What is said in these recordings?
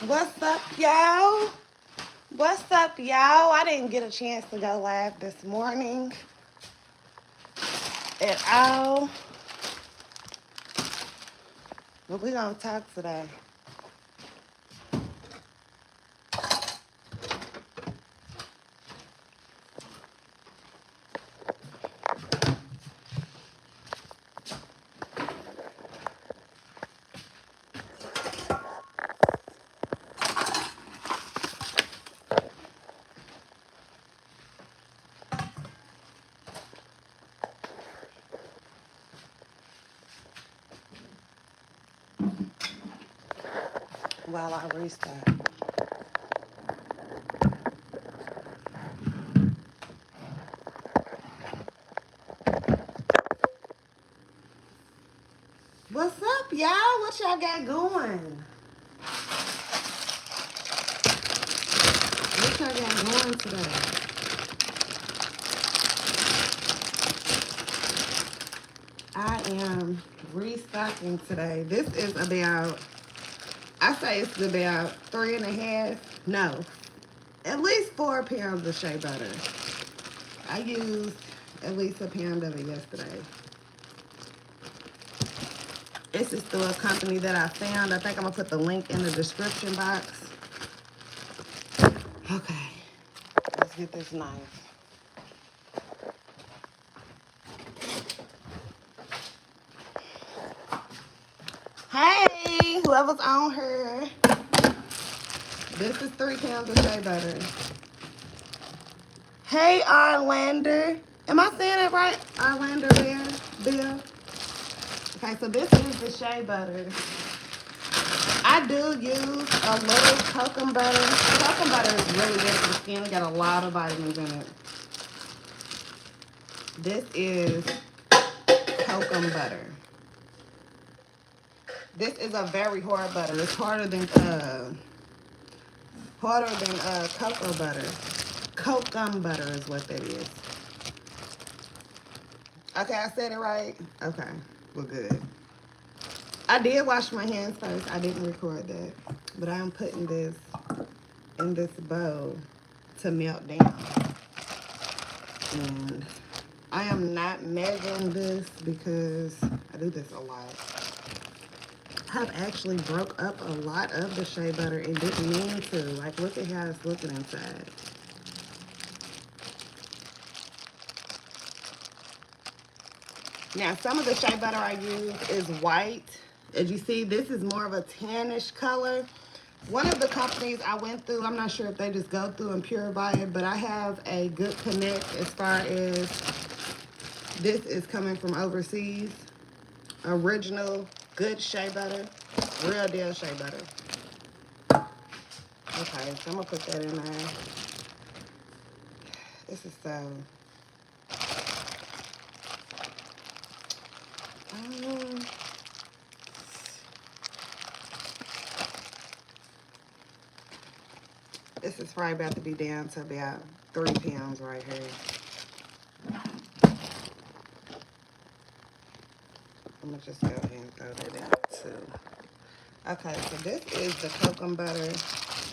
What's up, y'all? What's up, y'all? I didn't get a chance to go live this morning at all, but we're gonna talk today. While I restart. What's up, y'all? What y'all got going? What y'all got going today? I am restocking today. This is about, I say it's about 3.5, no, at least 4 pounds of shea butter. I used at least a pound of it yesterday. This is through a company that I found. I think I'm gonna put the link in the description box. Okay, let's get this knife. Hey, whoever's on her. This is 3 pounds of shea butter. Hey, Arlander. Am I saying it right? Arlander Bill? Okay, so this is the shea butter. I do use a little cocoa butter. Cocoa butter is really good for the skin. It got a lot of vitamins in it. This is cocoa butter. This is a very hard butter. It's harder than cocoa butter. Cocoa butter is what that is. Okay, I said it right. Okay, we're good. I did wash my hands first. I didn't record that, but I'm putting this in this bowl to melt down. And I am not measuring this because I do this a lot. I've actually broke up a lot of the shea butter and didn't mean to. Like, look at how it's looking inside. Now, some of the shea butter I use is white. As you see, this is more of a tannish color. One of the companies I went through, I'm not sure if they just go through and purify it, but I have a good connect as far as this is coming from overseas. Original, good shea butter. Real deal shea butter. Okay, so I'm going to put that in there. This is so... this is probably about to be down to about 3 pounds right here. I'm going to just go ahead and throw that out too. Okay, so this is the cocoa butter.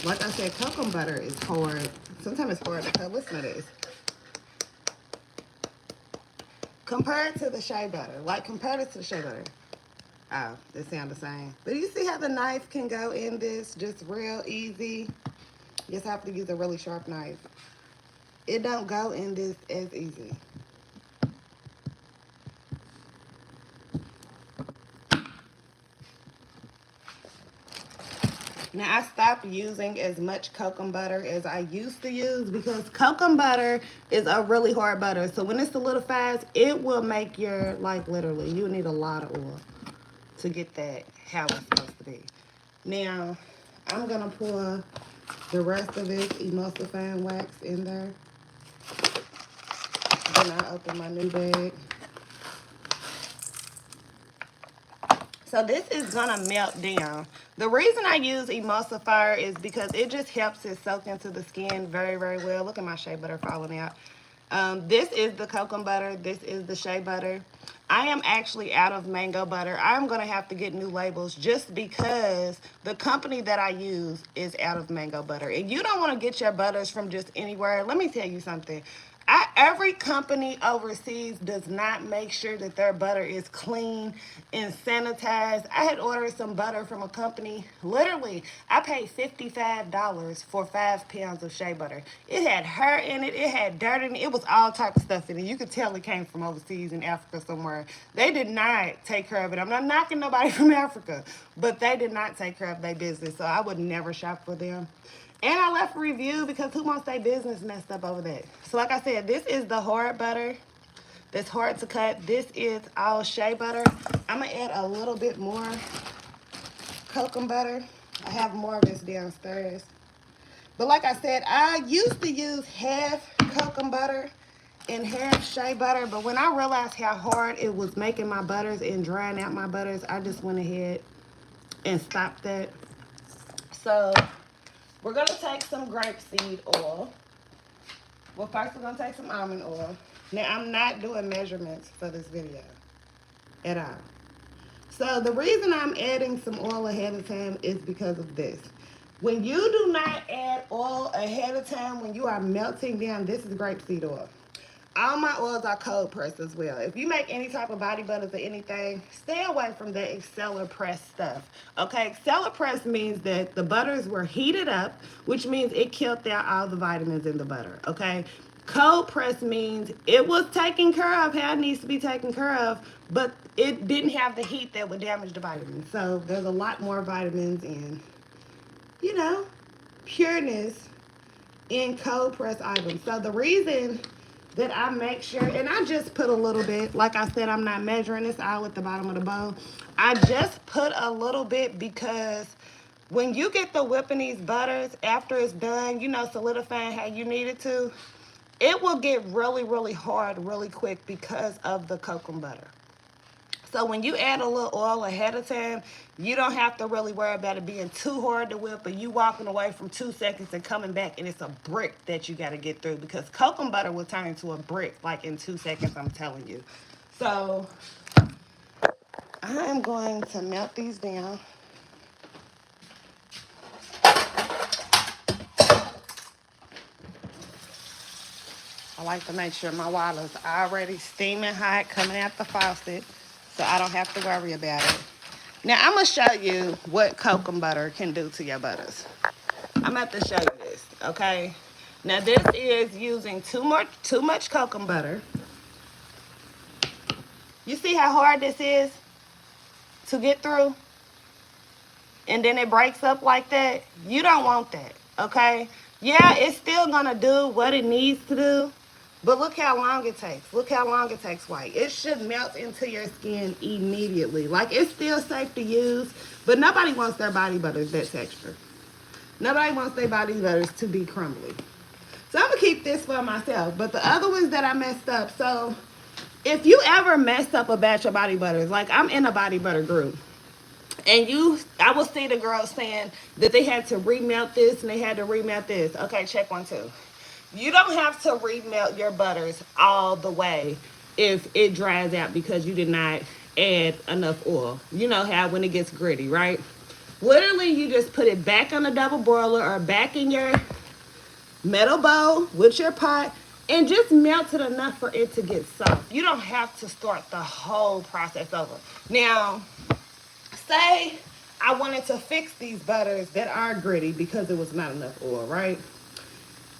Like I said, cocoa butter is hard. Sometimes it's hard to cut. Listen to this. Compared to the shea butter. Like, compared it to the shea butter. Oh, they sound the same. But you see how the knife can go in this just real easy? You just have to use a really sharp knife. It don't go in this as easy. Now, I stopped using as much cocoa butter as I used to use because cocoa butter is a really hard butter. So when it solidifies, it will make your, like, literally, you need a lot of oil to get that how it's supposed to be. Now, I'm going to pour the rest of this emulsifying wax in there. Then I open my new bag. So this is gonna melt down. The reason I use emulsifier is because it just helps it soak into the skin very, very well. Look at my shea butter falling out. This is the cocoa butter. This is the shea butter. I am actually out of mango butter. I'm going to have to get new labels just because the company that I use is out of mango butter. And you don't want to get your butters from just anywhere. Let me tell you something. Every company overseas does not make sure that their butter is clean and sanitized. I had ordered some butter from a company. Literally, I paid $55 for 5 pounds of shea butter. It had hair in it. It had dirt in it. It was all type of stuff in it. You could tell it came from overseas in Africa somewhere. They did not take care of it. I'm not knocking nobody from Africa, but they did not take care of their business. So I would never shop for them. And I left a review because who wants their business messed up over that? So like I said, this is the hard butter. That's hard to cut. This is all shea butter. I'm going to add a little bit more cocoa butter. I have more of this downstairs. But like I said, I used to use half cocoa butter and half shea butter. But when I realized how hard it was making my butters and drying out my butters, I just went ahead and stopped that. So we're going to take some grapeseed oil. Well, first we're going to take some almond oil. Now, I'm not doing measurements for this video at all. So the reason I'm adding some oil ahead of time is because of this. When you do not add oil ahead of time, when you are melting down, this is grapeseed oil. All my oils are cold pressed as well. If you make any type of body butters or anything, stay away from the Exceller press stuff. Okay, Exceller press means that the butters were heated up, which means it killed out all the vitamins in the butter. Okay, cold press means it was taken care of how it needs to be taken care of, but it didn't have the heat that would damage the vitamins. So there's a lot more vitamins and, you know, pureness in cold press items. So the reason that I make sure, and I just put a little bit, like I said, I'm not measuring this out at the bottom of the bowl. I just put a little bit because when you get the whipping these butters, after it's done, you know, solidifying how you need it to, it will get really, really hard really quick because of the cocoa butter. So when you add a little oil ahead of time, you don't have to really worry about it being too hard to whip, or you walking away from 2 seconds and coming back and it's a brick that you got to get through, because cocoa butter will turn into a brick like in 2 seconds, I'm telling you. So I am going to melt these down. I like to make sure my water's already steaming hot coming out the faucet so I don't have to worry about it. Now, I'm going to show you what cocoa butter can do to your butters. I'm about to show you this, okay? Now, this is using too much cocoa butter. You see how hard this is to get through? And then it breaks up like that? You don't want that, okay? Yeah, it's still going to do what it needs to do, but look how long it takes. Look how long it takes, white. It should melt into your skin immediately. Like, it's still safe to use, but nobody wants their body butters that texture. Nobody wants their body butters to be crumbly. So I'm going to keep this for myself. But the other ones that I messed up. So if you ever messed up a batch of body butters, like I'm in a body butter group, and I will see the girls saying that they had to remelt this and they had to remelt this. Okay, check 1, 2. You don't have to remelt your butters all the way if it dries out because you did not add enough oil. You know how when it gets gritty, right? Literally, you just put it back on the double boiler or back in your metal bowl with your pot and just melt it enough for it to get soft. You don't have to start the whole process over. Now, say I wanted to fix these butters that are gritty because it was not enough oil, right?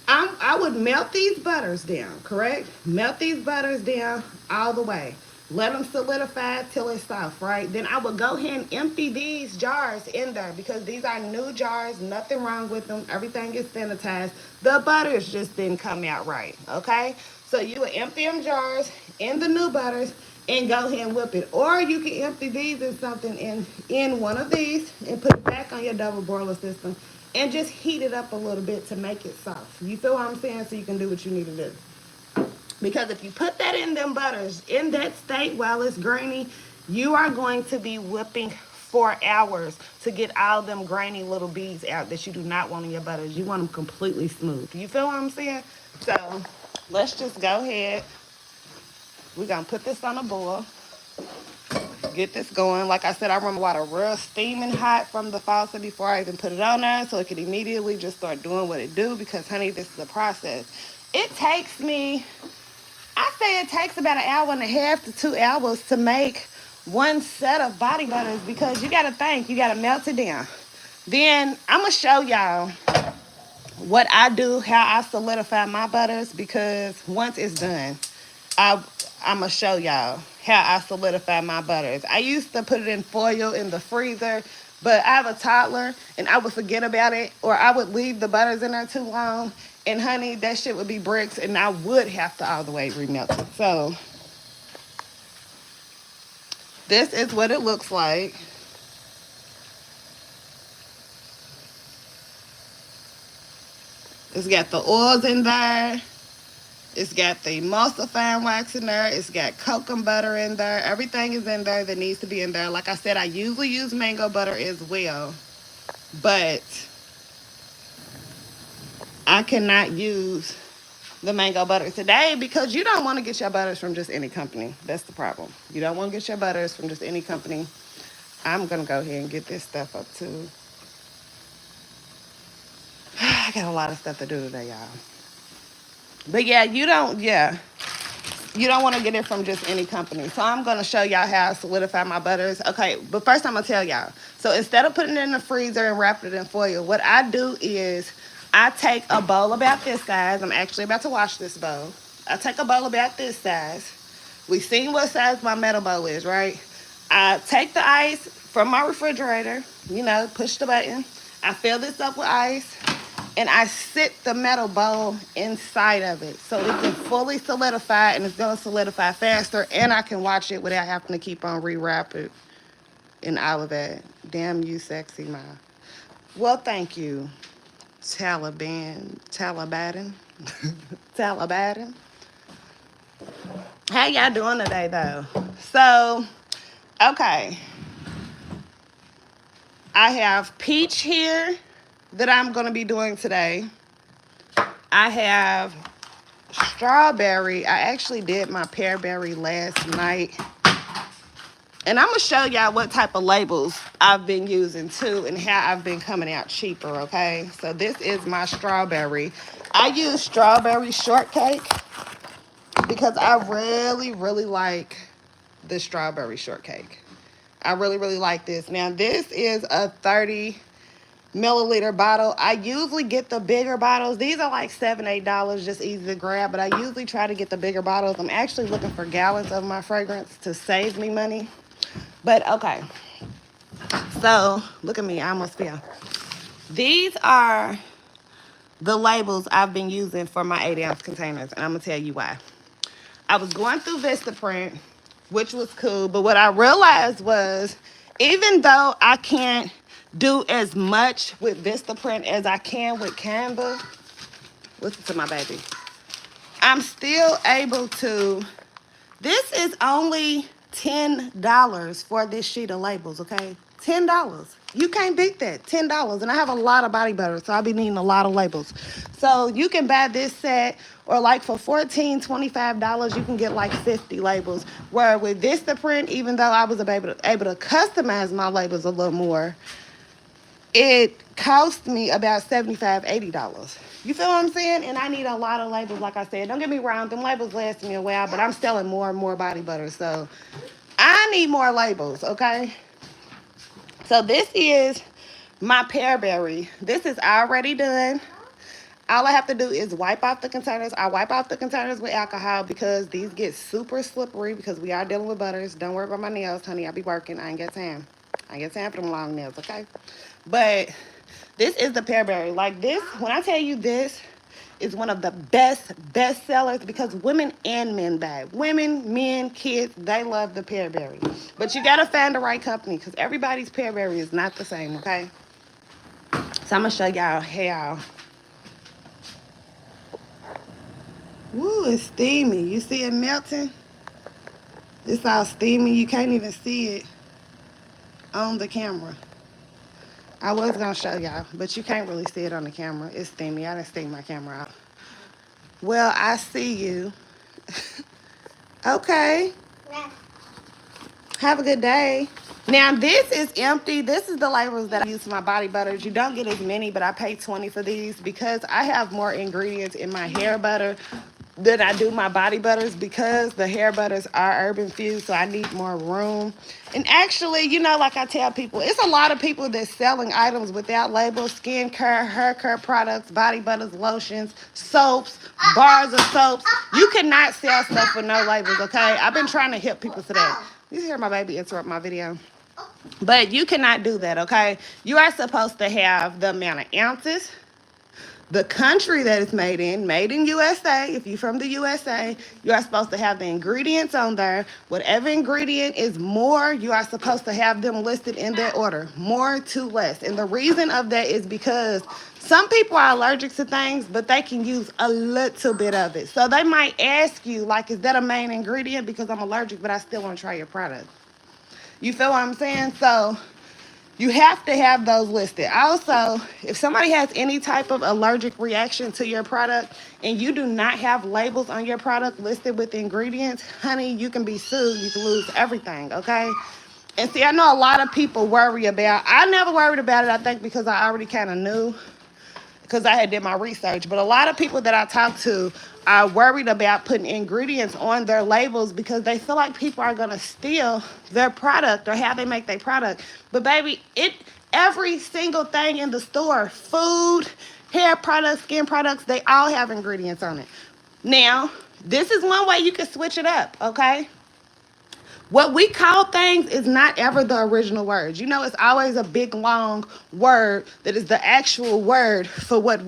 I would melt these butters down, correct? Melt these butters down all the way. Let them solidify till it's soft, right? Then I would go ahead and empty these jars in there because these are new jars, nothing wrong with them. Everything is sanitized. The butters just didn't come out right, okay? So you would empty them jars in the new butters and go ahead and whip it. Or you can empty these in something in one of these and put it back on your double boiler system and just heat it up a little bit to make it soft. You feel what I'm saying? So you can do what you need to do. Because if you put that in them butters in that state while it's grainy, you are going to be whipping for hours to get all them grainy little beads out that you do not want in your butters. You want them completely smooth. You feel what I'm saying? So let's just go ahead. We're going to put this on a boil. Get this going. Like I said, I run my water real steaming hot from the faucet before I even put it on there, so it can immediately just start doing what it do, because honey, this is a process. It takes me, I say it takes about an hour and a half to 2 hours to make one set of body butters, because you got to think, you got to melt it down. Then I'm going to show y'all what I do, how I solidify my butters, because once it's done, I'm going to show y'all how I solidify my butters. I used to put it in foil in the freezer, but I have a toddler and I would forget about it, or I would leave the butters in there too long. And honey, that shit would be bricks and I would have to all the way remelt it. So this is what it looks like. It's got the oils in there. It's got the emulsifying wax in there. It's got coconut butter in there. Everything is in there that needs to be in there. Like I said, I usually use mango butter as well, but I cannot use the mango butter today because you don't want to get your butters from just any company. That's the problem. You don't want to get your butters from just any company. I'm going to go ahead and get this stuff up too. I got a lot of stuff to do today, y'all. But yeah, you don't want to get it from just any company. So I'm going to show y'all how I solidify my butters. Okay, but first I'm going to tell y'all. So instead of putting it in the freezer and wrapping it in foil, what I do is I take a bowl about this size. I'm actually about to wash this bowl. I take a bowl about this size. We seen what size my metal bowl is, right? I take the ice from my refrigerator, push the button. I fill this up with ice, and I sit the metal bowl inside of it so it can fully solidify, and it's going to solidify faster, and I can watch it without having to keep on rewrapping and all of that. Damn you, sexy ma. Well, thank you, Taliban. Taliban. How y'all doing today, though? So, okay. I have peach here that I'm going to be doing today. I have strawberry. I actually did my pearberry last night. And I'm going to show y'all what type of labels I've been using too and how I've been coming out cheaper, okay? So this is my strawberry. I use strawberry shortcake because I really, really like the strawberry shortcake. I really, really like this. Now, this is a 30 milliliter bottle. I usually get the bigger bottles. These are like $7, $8, just easy to grab, but I usually try to get the bigger bottles. I'm actually looking for gallons of my fragrance to save me money. But okay. So, look at me. I almost fell. These are the labels I've been using for my 8-ounce containers, and I'm going to tell you why. I was going through Vistaprint, which was cool, but what I realized was even though I can't do as much with Vistaprint as I can with Canva, listen to my baby, I'm still able to, this is only $10 for this sheet of labels, okay? $10. You can't beat that, $10. And I have a lot of body butter, so I'll be needing a lot of labels. So you can buy this set, or like for $14, $25, you can get like 50 labels. Where with Vistaprint, even though I was able to customize my labels a little more, it cost me about $75, $80. You feel what I'm saying? And I need a lot of labels, like I said. Don't get me wrong, them labels last me a while, but I'm selling more and more body butter, so I need more labels, okay? So this is my pearberry. This is already done. All I have to do is wipe off the containers. I wipe off the containers with alcohol because these get super slippery because we are dealing with butters. Don't worry about my nails, honey. I be working. I ain't got time. I ain't got time for them long nails, okay? But this is the pearberry. Like this, when I tell you this is one of the best sellers, because women and men buy it. Women, men, kids, they love the pearberry. But you got to find the right company because everybody's pearberry is not the same, okay? So I'm going to show y'all how. Woo, it's steamy. You see it melting? It's all steamy. You can't even see it on the camera. I was going to show y'all, but you can't really see it on the camera. It's steamy. I didn't steam my camera out. Well, I see you. Okay. Have a good day. Now, this is empty. This is the labels that I use for my body butters. You don't get as many, but I pay $20 for these because I have more ingredients in my hair butter than I do my body butters because the hair butters are urban fused, so I need more room. And actually, you know, like I tell people, it's a lot of people that's selling items without labels: skin care, hair care products, body butters, lotions, soaps, bars of soaps. You cannot sell stuff with no labels, okay? I've been trying to help people today. You hear my baby interrupt my video. But you cannot do that, okay? You are supposed to have the amount of ounces, the country that it's made in USA. If you're from the USA, you are supposed to have the ingredients on there. Whatever ingredient is more, you are supposed to have them listed in that order, more to less. And the reason of that is because some people are allergic to things, but they can use a little bit of it. So they might ask you, like, is that a main ingredient? Because I'm allergic, but I still want to try your product. You feel what I'm saying? So you have to have those listed. Also, if somebody has any type of allergic reaction to your product and you do not have labels on your product listed with ingredients, honey, you can be sued. You can lose everything, okay? And see, I know a lot of people worry about, I never worried about it, I think, because I already kind of knew, because I had did my research. But a lot of people that I talk to are worried about putting ingredients on their labels because they feel like people are going to steal their product or how they make their product. But baby, every single thing in the store, food, hair products, skin products, they all have ingredients on it. Now, this is one way you can switch it up, okay? What we call things is not ever the original words. You know, it's always a big, long word that is the actual word for what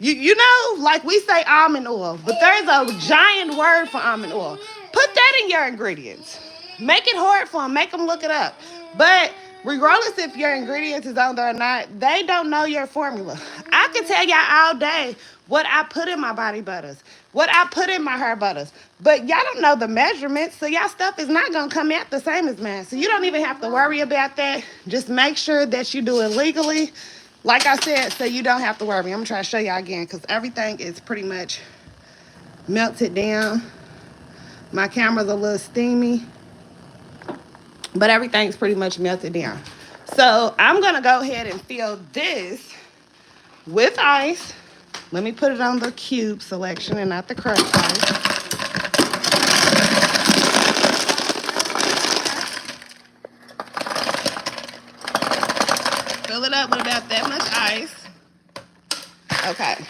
you know, like we say almond oil, but there's a giant word for almond oil. Put that in your ingredients. Make it hard for them. Make them look it up. But regardless if your ingredients is on there or not, they don't know your formula. I can tell y'all all day what I put in my body butters, what I put in my hair butters, but y'all don't know the measurements, so y'all stuff is not going to come out the same as mine. So you don't even have to worry about that. Just make sure that you do it legally, like I said, so you don't have to worry. I'm going to try to show y'all again because everything is pretty much melted down. My camera's a little steamy, but everything's pretty much melted down. So I'm going to go ahead and fill this with ice. Let me put it on the cube selection and not the crushed ice. Fill it up with about that much ice. Okay.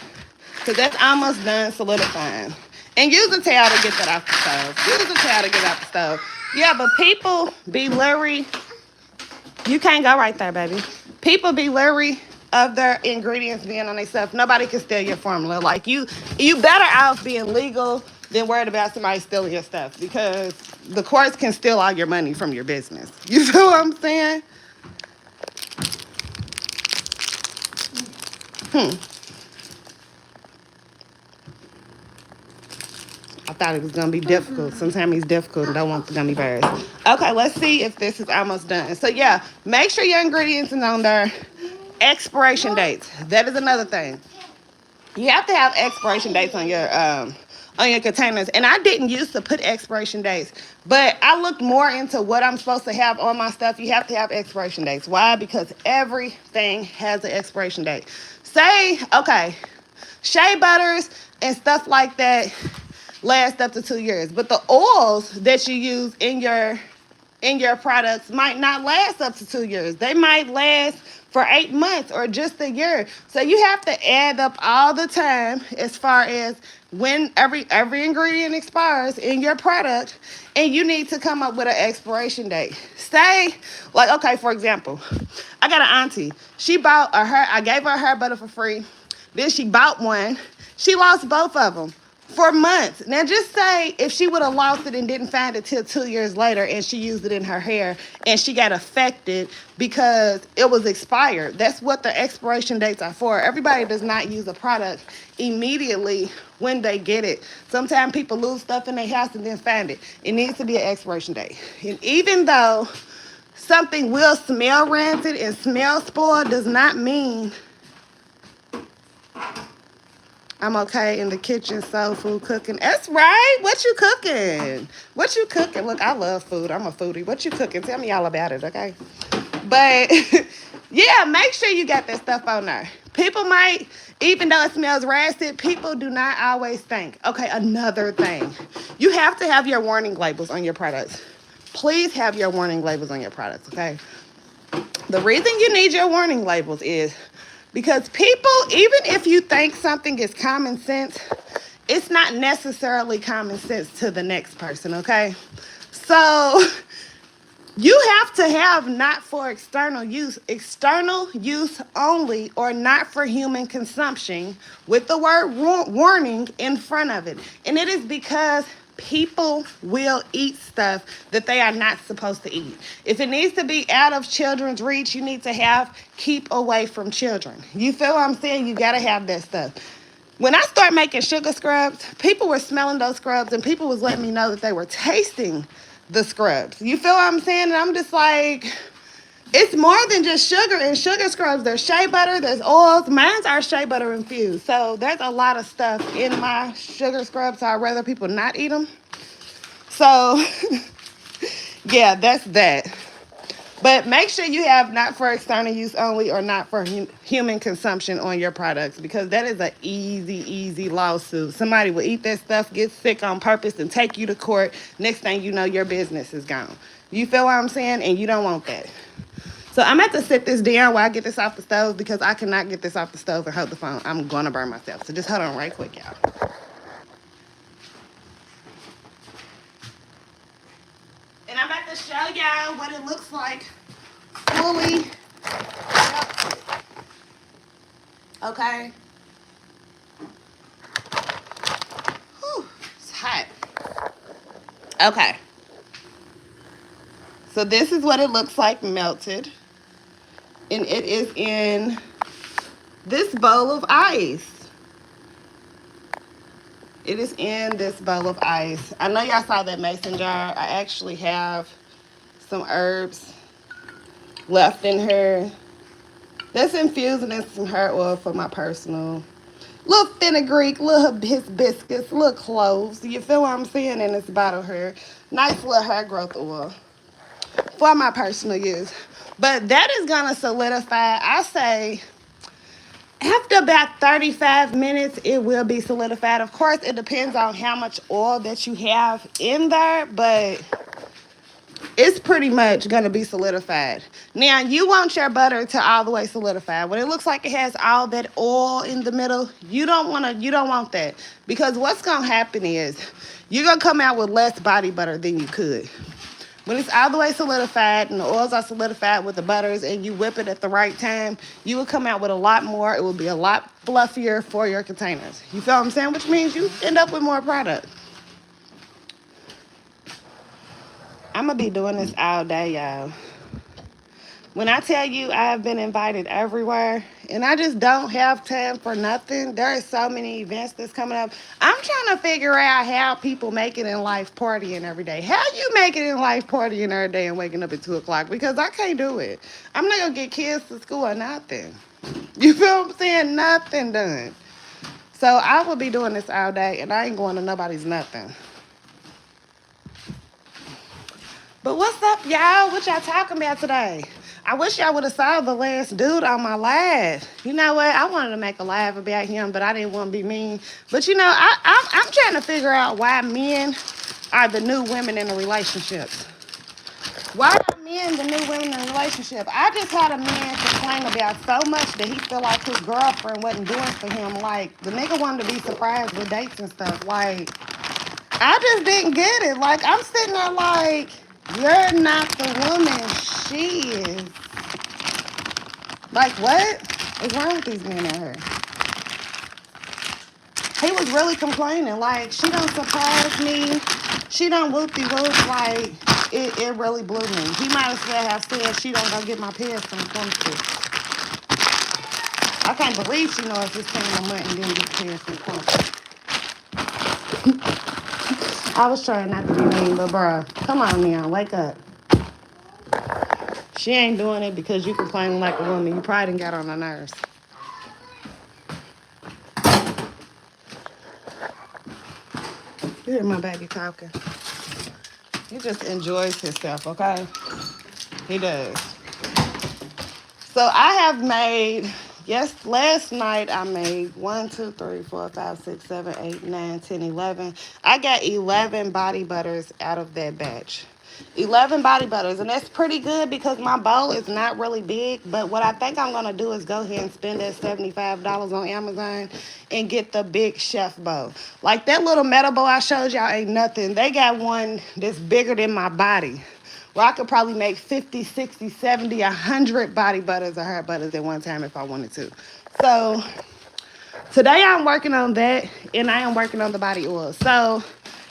Because that's almost done solidifying. And use a towel to get that off the stove. Use a towel to get out the stove. Yeah, but people be leery. You can't go right there, baby. People be leery of their ingredients being on their stuff. Nobody can steal your formula. Like you better off being legal than worried about somebody stealing your stuff because the courts can steal all your money from your business. You feel what I'm saying? I thought it was going to be difficult. Sometimes he's difficult and don't want the gummy bears. Okay, let's see if this is almost done. So, yeah, make sure your ingredients are on there. Expiration dates. That is another thing. You have to have expiration dates on your containers. And I didn't used to put expiration dates, but I looked more into what I'm supposed to have on my stuff. You have to have expiration dates. Why? Because everything has an expiration date. Say, okay, shea butters and stuff like that last up to 2 years, but the oils that you use in your products might not last up to 2 years. They might last for 8 months or just a year. So you have to add up all the time as far as when every ingredient expires in your product, and you need to come up with an expiration date. Say, like, okay, for example, I got an auntie. She bought I gave her a hair butter for free. Then she bought one. She lost both of them for months. Now, just say if she would have lost it and didn't find it till 2 years later and she used it in her hair and she got affected because it was expired. That's what the expiration dates are for. Everybody does not use a product immediately when they get it. Sometimes people lose stuff in their house and then find it. It needs to be an expiration date. And even though something will smell rancid and smell spoiled, does not mean I'm okay in the kitchen, soul food cooking. That's right. What you cooking? What you cooking? Look, I love food. I'm a foodie. What you cooking? Tell me all about it, okay? But yeah, make sure you got that stuff on there. People might, even though it smells rancid, people do not always think. Okay, another thing. You have to have your warning labels on your products. Please have your warning labels on your products, okay? The reason you need your warning labels is because people, even if you think something is common sense, it's not necessarily common sense to the next person, okay? So you have to have not for external use only, or not for human consumption, with the word warning in front of it. And it is because people will eat stuff that they are not supposed to eat. If it needs to be out of children's reach, you need to have keep away from children. You feel what I'm saying? You got to have that stuff. When I started making sugar scrubs, people were smelling those scrubs and people was letting me know that they were tasting the scrubs. You feel what I'm saying? And I'm just like, it's more than just sugar and sugar scrubs. There's shea butter, there's oils. Mine's are shea butter infused. So there's a lot of stuff in my sugar scrubs, so I'd rather people not eat them. So yeah, that's that. But make sure you have not for external use only, or not for human consumption on your products, because that is an easy lawsuit. Somebody will eat that stuff, get sick on purpose, and take you to court. Next thing you know, your business is gone. You feel what I'm saying? And you don't want that. So I'm going to have to sit this down while I get this off the stove, because I cannot get this off the stove and hold the phone. I'm going to burn myself. So just hold on right quick, y'all. And I'm about to show y'all what it looks like fully. Okay. Whew, it's hot. Okay. So this is what it looks like melted. And it is in this bowl of ice. It is in this bowl of ice. I know y'all saw that mason jar. I actually have some herbs left in here. That's infusing in some hair oil for my personal. Little fenugreek, little hibiscus, little cloves. You feel what I'm saying? In this bottle here. Nice little hair growth oil for my personal use. But that is going to solidify, I say, after about 35 minutes, it will be solidified. Of course, it depends on how much oil that you have in there, but it's pretty much going to be solidified. Now, you want your butter to all the way solidify. When it looks like it has all that oil in the middle, you don't want that. Because what's going to happen is you're going to come out with less body butter than you could. When it's all the way solidified and the oils are solidified with the butters, and you whip it at the right time, you will come out with a lot more. It will be a lot fluffier for your containers. You feel what I'm saying? Which means you end up with more product. I'm going to be doing this all day, y'all. When I tell you I have been invited everywhere, and I just don't have time for nothing. There are so many events that's coming up. I'm trying to figure out how people make it in life partying every day. How you make it in life partying every day and waking up at 2 o'clock? Because I can't do it. I'm not going to get kids to school or nothing. You feel what I'm saying? Nothing done. So I will be doing this all day, and I ain't going to nobody's nothing. But what's up, y'all? What y'all talking about today? I wish y'all would have saw the last dude on my live. You know what? I wanted to make a live about him, but I didn't want to be mean. But you know, I'm trying to figure out why men are the new women in a relationship. Why are men the new women in a relationship? I just had a man complain about so much that he felt like his girlfriend wasn't doing for him. Like, the nigga wanted to be surprised with dates and stuff. Like, I just didn't get it. Like, I'm sitting there like, you're not the woman she is. Like, what is wrong with these men out here? He was really complaining. Like, she don't surprise me. She don't whoop-de-whoop. Like, it really blew me. He might as well have said she don't go get my pants from Clemson. I can't believe she knows this came a month and didn't get the pants from Clemson. I was trying not to be mean, but bruh, come on now, wake up. She ain't doing it because you complaining like a woman. You probably done got on her nerves. You hear my baby talking. He just enjoys himself, okay? He does. So I have made, yes, last night I made 1, 2, 3, 4, 5, 6, 7, 8, 9, 10, 11. I got 11 body butters out of that batch. 11 body butters, and that's pretty good because my bowl is not really big. But what I think I'm going to do is go ahead and spend that $75 on Amazon and get the big chef bowl. Like that little metal bowl I showed y'all ain't nothing. They got one that's bigger than my body, where I could probably make 50, 60, 70, 100 body butters or hair butters at one time if I wanted to. So today I'm working on that, and I am working on the body oil. So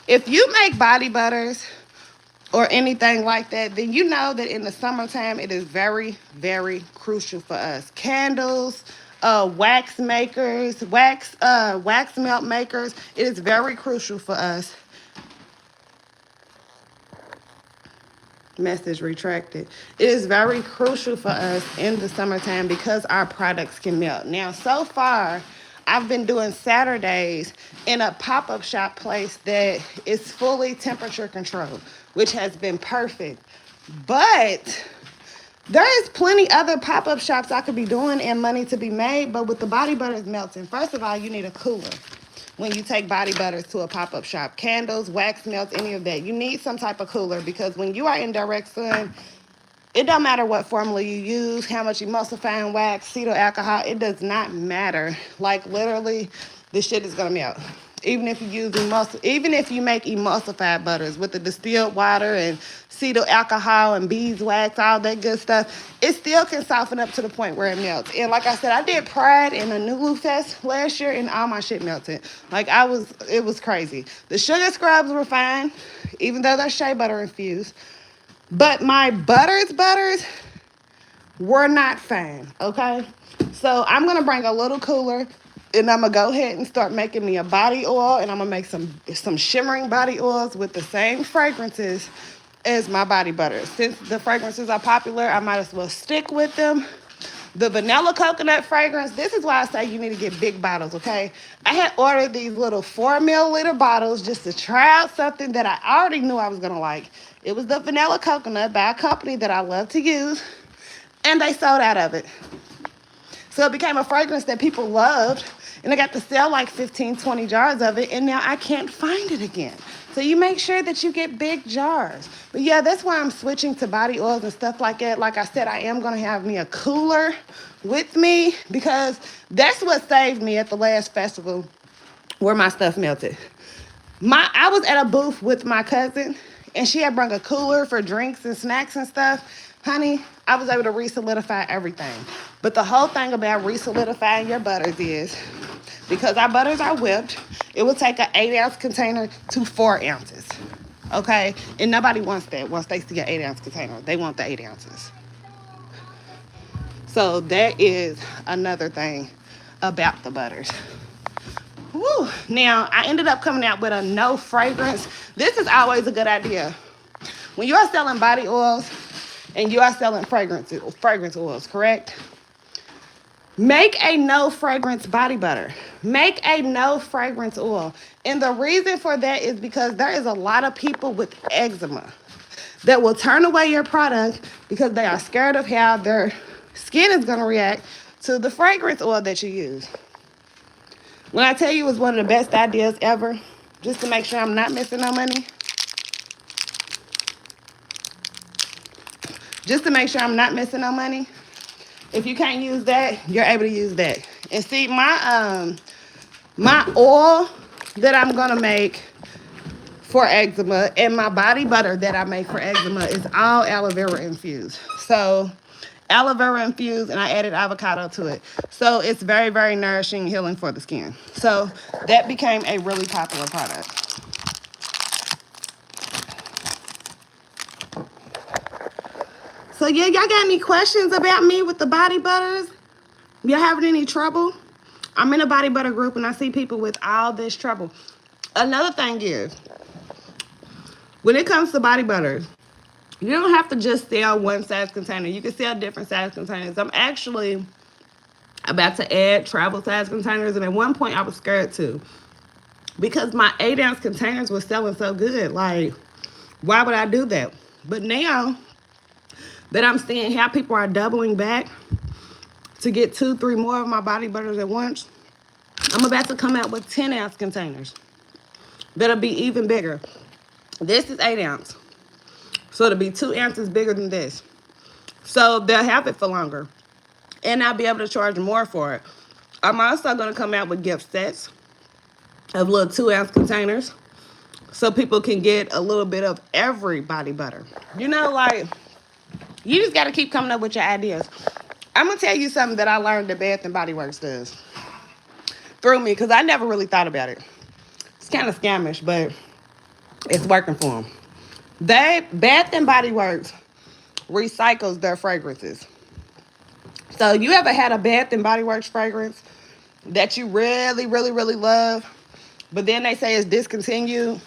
if you make body butters or anything like that, then you know that in the summertime it is very, very crucial for us. Candles, wax makers, wax melt makers, it is very crucial for us. Message retracted. It is very crucial for us in the summertime because our products can melt. Now, so far, I've been doing Saturdays in a pop-up shop place that is fully temperature controlled, which has been perfect. But there is plenty other pop-up shops I could be doing and money to be made, but with the body butters melting, first of all, you need a cooler. When you take body butters to a pop-up shop, candles, wax melts, any of that, you need some type of cooler because when you are in direct sun, it don't matter what formula you use, how much emulsifying wax, cetyl alcohol, it does not matter. Like literally, this shit is gonna melt. Even if you use even if you make emulsified butters with the distilled water and cetyl alcohol and beeswax, all that good stuff, it still can soften up to the point where it melts. And like I said, I did Pride and a Nulu Fest last year, and all my shit melted. Like it was crazy. The sugar scrubs were fine, even though they're shea butter infused. But my butters were not fine, okay? So I'm going to bring a little cooler, and I'm going to go ahead and start making me a body oil, and I'm going to make some shimmering body oils with the same fragrances as my body butters. Since the fragrances are popular, I might as well stick with them. The vanilla coconut fragrance, this is why I say you need to get big bottles, okay? I had ordered these little 4 milliliter bottles just to try out something that I already knew I was going to like. It was the vanilla coconut by a company that I love to use, and they sold out of it. So it became a fragrance that people loved, and I got to sell like 15, 20 jars of it, and now I can't find it again. So you make sure that you get big jars. But yeah, that's why I'm switching to body oils and stuff like that. Like I said, I am going to have me a cooler with me because that's what saved me at the last festival where my stuff melted. I was at a booth with my cousin, and she had brought a cooler for drinks and snacks and stuff. Honey, I was able to re-solidify everything. But the whole thing about re-solidifying your butters is, because our butters are whipped, it will take an 8-ounce container to 4 ounces. Okay? And nobody wants that once they see an 8-ounce container. They want the 8 ounces. So that is another thing about the butters. Woo. Now, I ended up coming out with a no fragrance. This is always a good idea. When you are selling body oils and you are selling fragrance oils, correct? Make a no fragrance body butter. Make a no fragrance oil. And the reason for that is because there is a lot of people with eczema that will turn away your product because they are scared of how their skin is going to react to the fragrance oil that you use. When I tell you it's one of the best ideas ever, just to make sure I'm not missing no money. Just to make sure I'm not missing no money. If you can't use that, you're able to use that. And see, my oil that I'm going to make for eczema and my body butter that I make for eczema is all aloe vera infused. So aloe vera infused, and I added avocado to it. So it's very, very nourishing, healing for the skin. So that became a really popular product. So yeah, y'all got any questions about me with the body butters? Y'all having any trouble? I'm in a body butter group, and I see people with all this trouble. Another thing is, when it comes to body butters, you don't have to just sell one size container. You can sell different size containers. I'm actually about to add travel size containers, and at one point I was scared too. because my 8-ounce containers were selling so good. Like, why would I do that? But now that I'm seeing how people are doubling back to get 2, 3 more of my body butters at once, I'm about to come out with 10-ounce containers that'll be even bigger. This is 8-ounce, so it'll be 2 ounces bigger than this. So they'll have it for longer, and I'll be able to charge more for it. I'm also going to come out with gift sets of little 2-ounce containers so people can get a little bit of every body butter. You know, like, you just got to keep coming up with your ideas. I'm going to tell you something that I learned that Bath and Body Works does through me, because I never really thought about it. It's kind of scamish, but it's working for them. Bath and Body Works recycles their fragrances. So you ever had a Bath and Body Works fragrance that you really, really, really love, but then they say it's discontinued,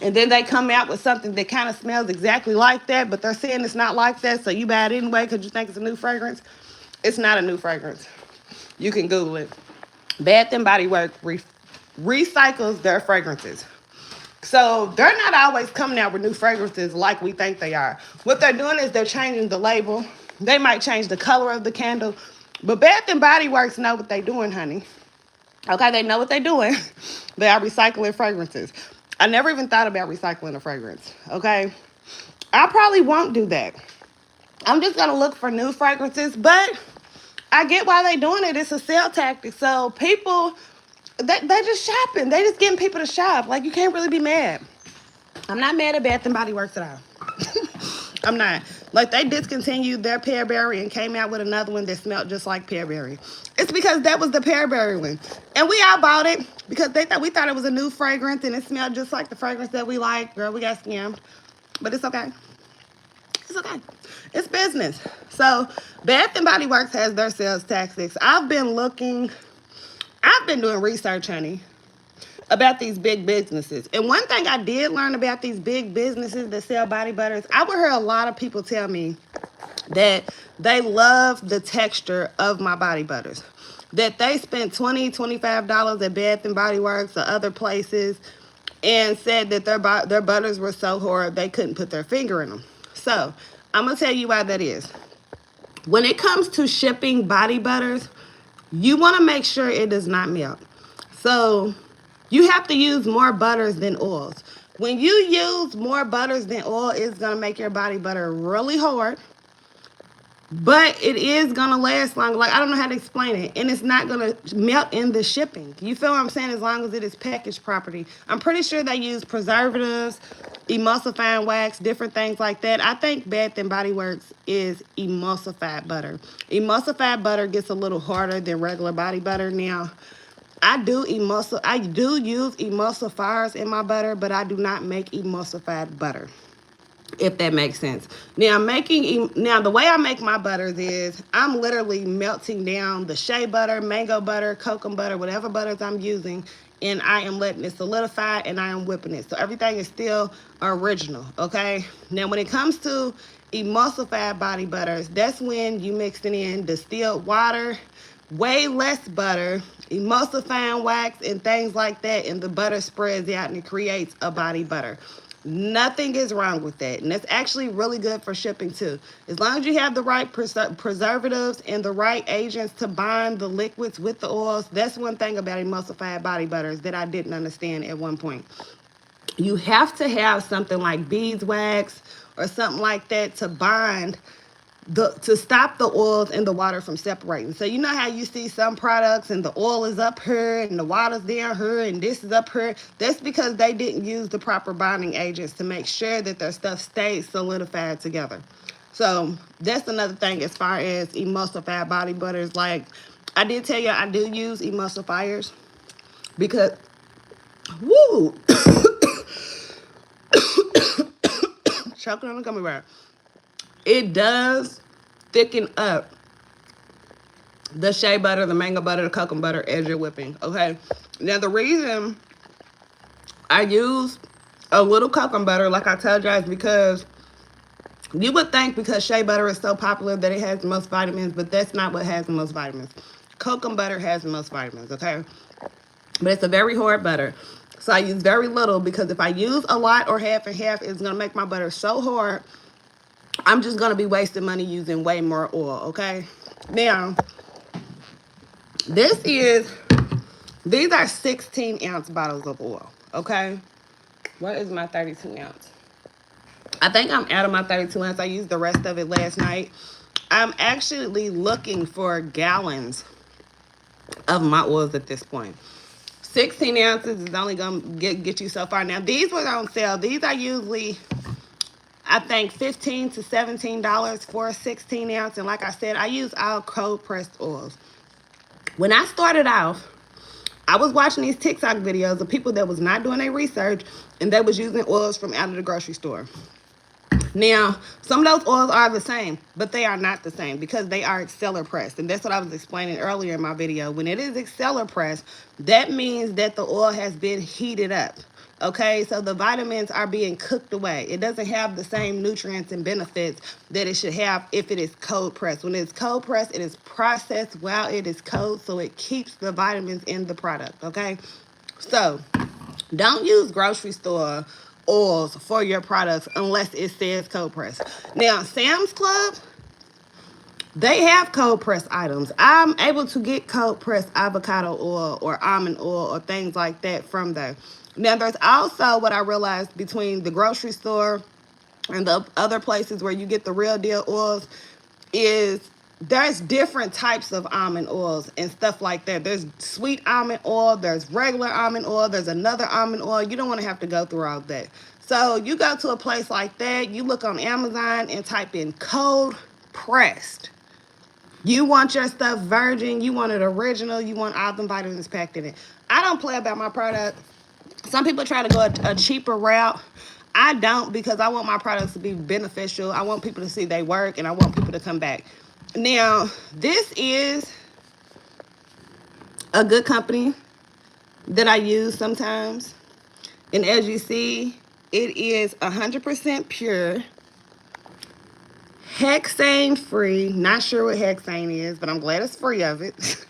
and then they come out with something that kind of smells exactly like that, but they're saying it's not like that, so you buy it anyway because you think it's a new fragrance? It's not a new fragrance. You can Google it. Bath and Body Works recycles their fragrances. So they're not always coming out with new fragrances like we think they are. What they're doing is they're changing the label. They might change the color of the candle. But Bath and Body Works know what they're doing, honey. Okay, they know what they're doing. They are recycling fragrances. I never even thought about recycling a fragrance, okay? I probably won't do that. I'm just going to look for new fragrances, but I get why they're doing it. It's a sale tactic. So people, they're just shopping. They're just getting people to shop. Like, you can't really be mad. I'm not mad at Bath and Body Works at all. I'm not. Like, they discontinued their Pearberry and came out with another one that smelled just like Pearberry. It's because that was the Pearberry one. And we all bought it because we thought it was a new fragrance and it smelled just like the fragrance that we like. Girl, we got scammed. But it's okay. It's okay. It's business. So Bath and Body Works has their sales tactics. I've been doing research, honey, about these big businesses. And one thing I did learn about these big businesses that sell body butters, I would hear a lot of people tell me that they love the texture of my body butters. That they spent $20, $25 at Bath and Body Works or other places and said that their butters were so horrible they couldn't put their finger in them. So I'm going to tell you why that is. When it comes to shipping body butters, you want to make sure it does not melt. So you have to use more butters than oils. When you use more butters than oil, it's going to make your body butter really hard. But it is going to last long. Like, I don't know how to explain it. And it's not going to melt in the shipping. You feel what I'm saying? As long as it is packaged properly. I'm pretty sure they use preservatives, emulsifying wax, different things like that. I think Bath and Body Works is emulsified butter. Emulsified butter gets a little harder than regular body butter. Now, I do use emulsifiers in my butter, but I do not make emulsified butter, if that makes sense. Now, the way I make my butters is I'm literally melting down the shea butter, mango butter, cocoa butter, whatever butters I'm using, and I am letting it solidify, and I am whipping it. So everything is still original, okay? Now, when it comes to emulsified body butters, that's when you mixing in distilled water, way less butter, emulsifying wax, and things like that, and the butter spreads out and it creates a body butter. Nothing is wrong with that, and that's actually really good for shipping too. As long as you have the right preservatives and the right agents to bind the liquids with the oils. That's one thing about emulsified body butters that I didn't understand at one point. You have to have something like beeswax or something like that to bind to stop the oils and the water from separating. So you know how you see some products and the oil is up here and the water's down here and this is up here? That's because they didn't use the proper bonding agents to make sure that their stuff stays solidified together. So that's another thing as far as emulsified body butters. Like, I did tell you I do use emulsifiers because, woo, choking on the gummy bear. It does thicken up the shea butter, the mango butter, the cocoa butter as you're whipping, okay? Now, the reason I use a little cocoa butter, like I told you, is because you would think because shea butter is so popular that it has the most vitamins, but that's not what has the most vitamins. Cocoa butter has the most vitamins, okay? But it's a very hard butter. So I use very little because if I use a lot or half and half, it's going to make my butter so hard. I'm just going to be wasting money using way more oil, okay? Now, these are 16-ounce bottles of oil, okay? What is my 32-ounce? I think I'm out of my 32 ounce. I used the rest of it last night. I'm actually looking for gallons of my oils at this point. 16 ounces is only going to get you so far. Now, these were on sale. These are usually, I think, $15 to $17 for a 16 ounce. And like I said, I use all cold pressed oils. When I started off, I was watching these TikTok videos of people that was not doing their research and they was using oils from out of the grocery store. Now, some of those oils are the same, but they are not the same because they are exceller pressed. And that's what I was explaining earlier in my video. When it is exceller pressed, that means that the oil has been heated up. Okay, so the vitamins are being cooked away. It doesn't have the same nutrients and benefits that it should have if it is cold pressed. When it's cold pressed, it is processed while it is cold, so it keeps the vitamins in the product. Okay, so don't use grocery store oils for your products unless it says cold press. Now, Sam's Club, they have cold press items. I'm able to get cold pressed avocado oil or almond oil or things like that from there. Now, there's also what I realized between the grocery store and the other places where you get the real deal oils is there's different types of almond oils and stuff like that. There's sweet almond oil, there's regular almond oil, there's another almond oil. You don't want to have to go through all that. So you go to a place like that, you look on Amazon and type in cold pressed. You want your stuff virgin, you want it original, you want all them vitamins packed in it. I don't play about my product. Some people try to go a cheaper route. I don't, because I want my products to be beneficial. I want people to see they work and I want people to come back. Now, this is a good company that I use sometimes. And as you see, it is 100% pure, hexane free. Not sure what hexane is, but I'm glad it's free of it.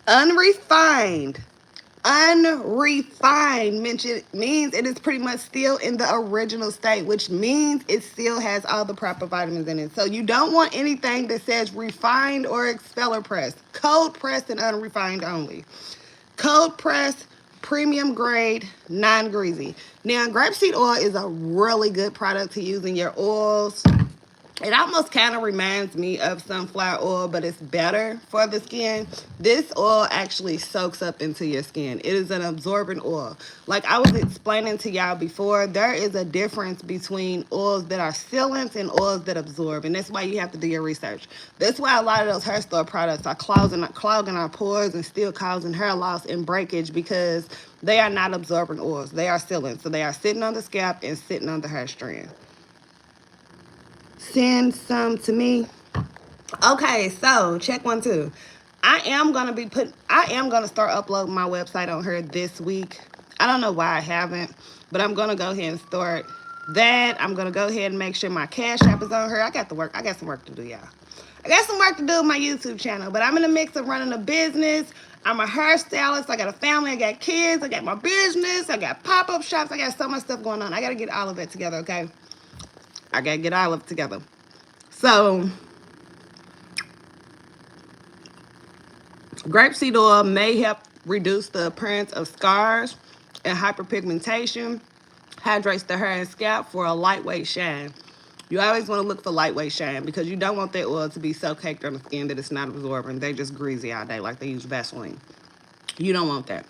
Unrefined. Unrefined means it is pretty much still in the original state, which means it still has all the proper vitamins in it. So you don't want anything that says refined or expeller pressed. Cold pressed and unrefined only. Cold pressed, premium grade, non-greasy. Now, grapeseed oil is a really good product to use in your oils. It almost kind of reminds me of sunflower oil, but it's better for the skin. This oil actually soaks up into your skin. It is an absorbent oil. Like I was explaining to y'all before, there is a difference between oils that are sealants and oils that absorb, and that's why you have to do your research. That's why a lot of those hair store products are clogging our pores and still causing hair loss and breakage, because they are not absorbent oils. They are sealants. So they are sitting on the scalp and sitting on the hair strand. Send some to me. Okay, so check 1, 2. I am gonna start uploading my website on here this week. I don't know why I haven't, but I'm gonna go ahead and start that. I'm gonna go ahead and make sure my Cash App is on here. I got some work to do, y'all. I got some work to do with my YouTube channel, but I'm in the mix of running a business. I'm a hairstylist. I got a family. I got kids. I got my business. I got pop-up shops. I got so much stuff going on. I gotta get all of it together, okay? I gotta get all of it together. So, grapeseed oil may help reduce the appearance of scars and hyperpigmentation, hydrates the hair and scalp for a lightweight shine. You always want to look for lightweight shine because you don't want that oil to be so caked on the skin that it's not absorbing. They just greasy all day like they use Vaseline. You don't want that.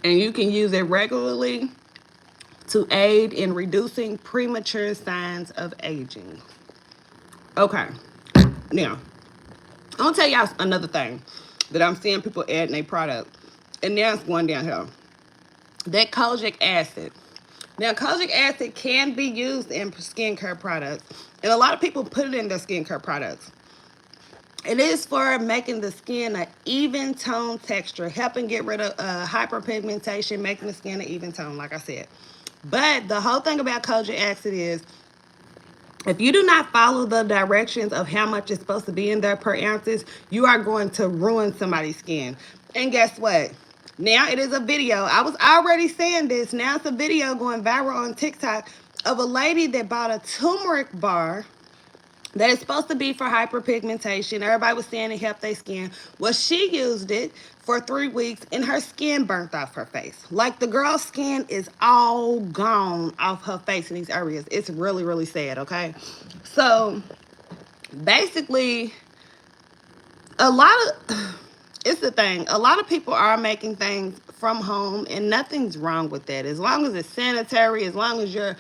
And you can use it regularly to aid in reducing premature signs of aging. Okay, now, I'm gonna tell y'all another thing that I'm seeing people add in their product, and now it's going downhill. That kojic acid. Now, kojic acid can be used in skincare products, and a lot of people put it in their skincare products. It is for making the skin an even tone texture, helping get rid of hyperpigmentation, making the skin an even tone, like I said. But the whole thing about kojic acid is, if you do not follow the directions of how much is supposed to be in there per ounces, you are going to ruin somebody's skin. And guess what? Now it is a video. I was already saying this. Now it's a video going viral on TikTok of a lady that bought a turmeric bar that is supposed to be for hyperpigmentation. Everybody was saying it helped their skin. Well, she used it for 3 weeks and her skin burnt off her face. Like, the girl's skin is all gone off her face in these areas. It's really, really sad, okay? So basically, a lot of it's the thing. A lot of people are making things from home, and nothing's wrong with that. As long as it's sanitary, as long as you're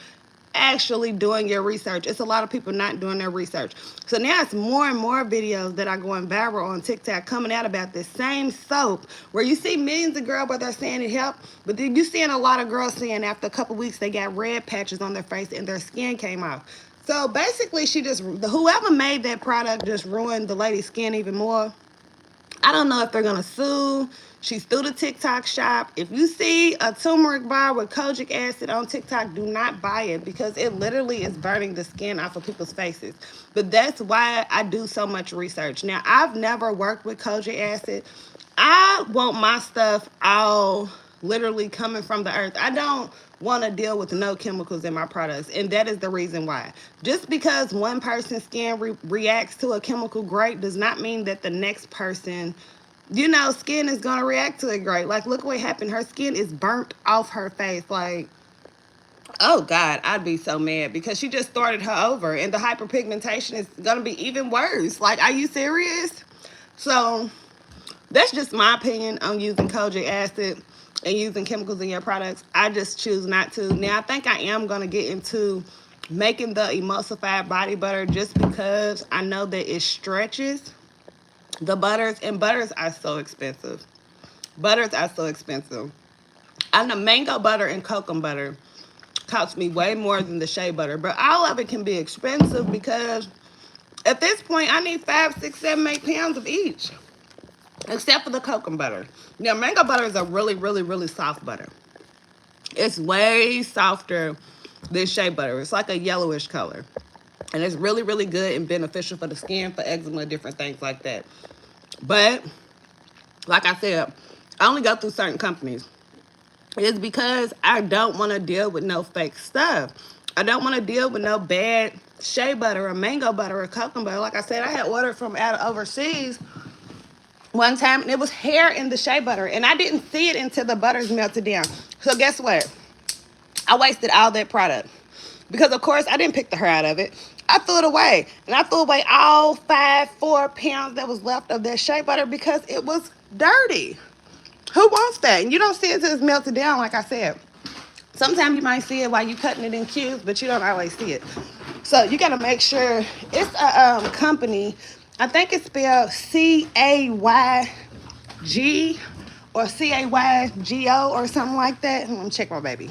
actually doing your research. It's a lot of people not doing their research. So now it's more and more videos that are going viral on TikTok coming out about this same soap, where you see millions of girls, but they're saying it helped. But then you're seeing a lot of girls saying after a couple weeks they got red patches on their face and their skin came off. So basically, whoever made that product just ruined the lady's skin even more. I don't know if they're going to sue. She's through the TikTok shop. If you see a turmeric bar with kojic acid on TikTok, do not buy it, because it literally is burning the skin off of people's faces. But that's why I do so much research. Now, I've never worked with kojic acid. I want my stuff all literally coming from the earth. I don't want to deal with no chemicals in my products, and that is the reason why. Just because one person's skin reacts to a chemical great does not mean that the next person, skin is going to react to it great. Like, look what happened. Her skin is burnt off her face. Like, oh God, I'd be so mad, because she just started her over and the hyperpigmentation is going to be even worse. Like, are you serious? So that's just my opinion on using kojic acid and using chemicals in your products. I just choose not to. Now, I think I am going to get into making the emulsified body butter, just because I know that it stretches the butters, and butters are so expensive. Butters are so expensive. I know mango butter and cocoa butter cost me way more than the shea butter, but all of it can be expensive, because at this point I need 5, 6, 7, 8 pounds of each. Except for the cocoa butter. Now, mango butter is a really, really, really soft butter. It's way softer than shea butter. It's like a yellowish color. And it's really, really good and beneficial for the skin, for eczema, different things like that. But, like I said, I only go through certain companies. It's because I don't want to deal with no fake stuff. I don't want to deal with no bad shea butter or mango butter or cocoa butter. Like I said, I had ordered from out of overseas one time, and it was hair in the shea butter, and I didn't see it until the butters melted down. So guess what? I wasted all that product, because of course I didn't pick the hair out of it. I threw it away, and I threw away all 4 pounds that was left of that shea butter, because it was dirty. Who wants that? And you don't see it until it's melted down, like I said. Sometimes you might see it while you're cutting it in cubes, but you don't always see it. So you got to make sure. It's a company. I think it's spelled CAYG or CAYGO or something like that. Let me check my baby.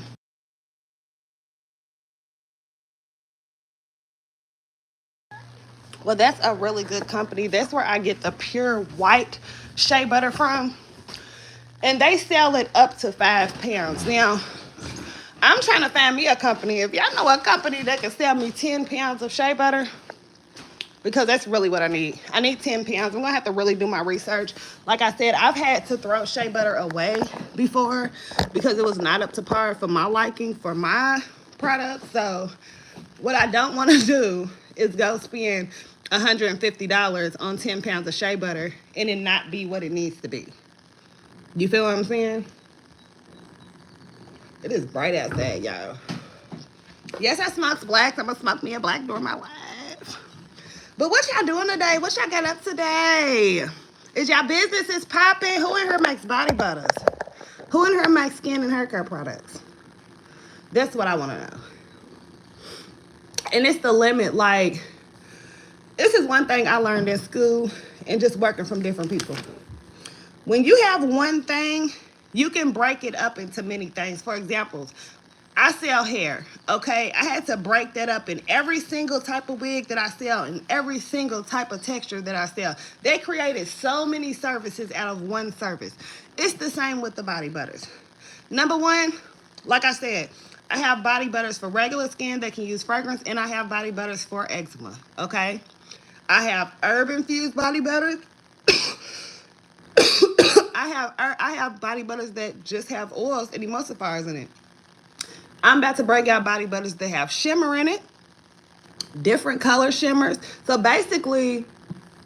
Well, that's a really good company. That's where I get the pure white shea butter from. And they sell it up to 5 pounds. Now, I'm trying to find me a company. If y'all know a company that can sell me 10 pounds of shea butter, because that's really what I need. I need 10 pounds. I'm going to have to really do my research. Like I said, I've had to throw shea butter away before, because it was not up to par for my liking for my product. So what I don't want to do is go spend $150 on 10 pounds of shea butter and it not be what it needs to be. You feel what I'm saying? It is bright outside, y'all. Yes, I smoked blacks. I'm going to smoke me a black during my life. But what y'all doing today? What y'all got up today? Is y'all businesses popping? Who in here makes body butters? Who in here makes skin and hair care products? That's what I want to know. And it's the limit. Like, this is one thing I learned in school and just working from different people. When you have one thing, you can break it up into many things. For example, I sell hair, okay? I had to break that up in every single type of wig that I sell and every single type of texture that I sell. They created so many services out of one service. It's the same with the body butters. Number one, like I said, I have body butters for regular skin that can use fragrance, and I have body butters for eczema, okay? I have herb-infused body butters. I have body butters that just have oils and emulsifiers in it. I'm about to break out body butters that have shimmer in it, different color shimmers. So basically,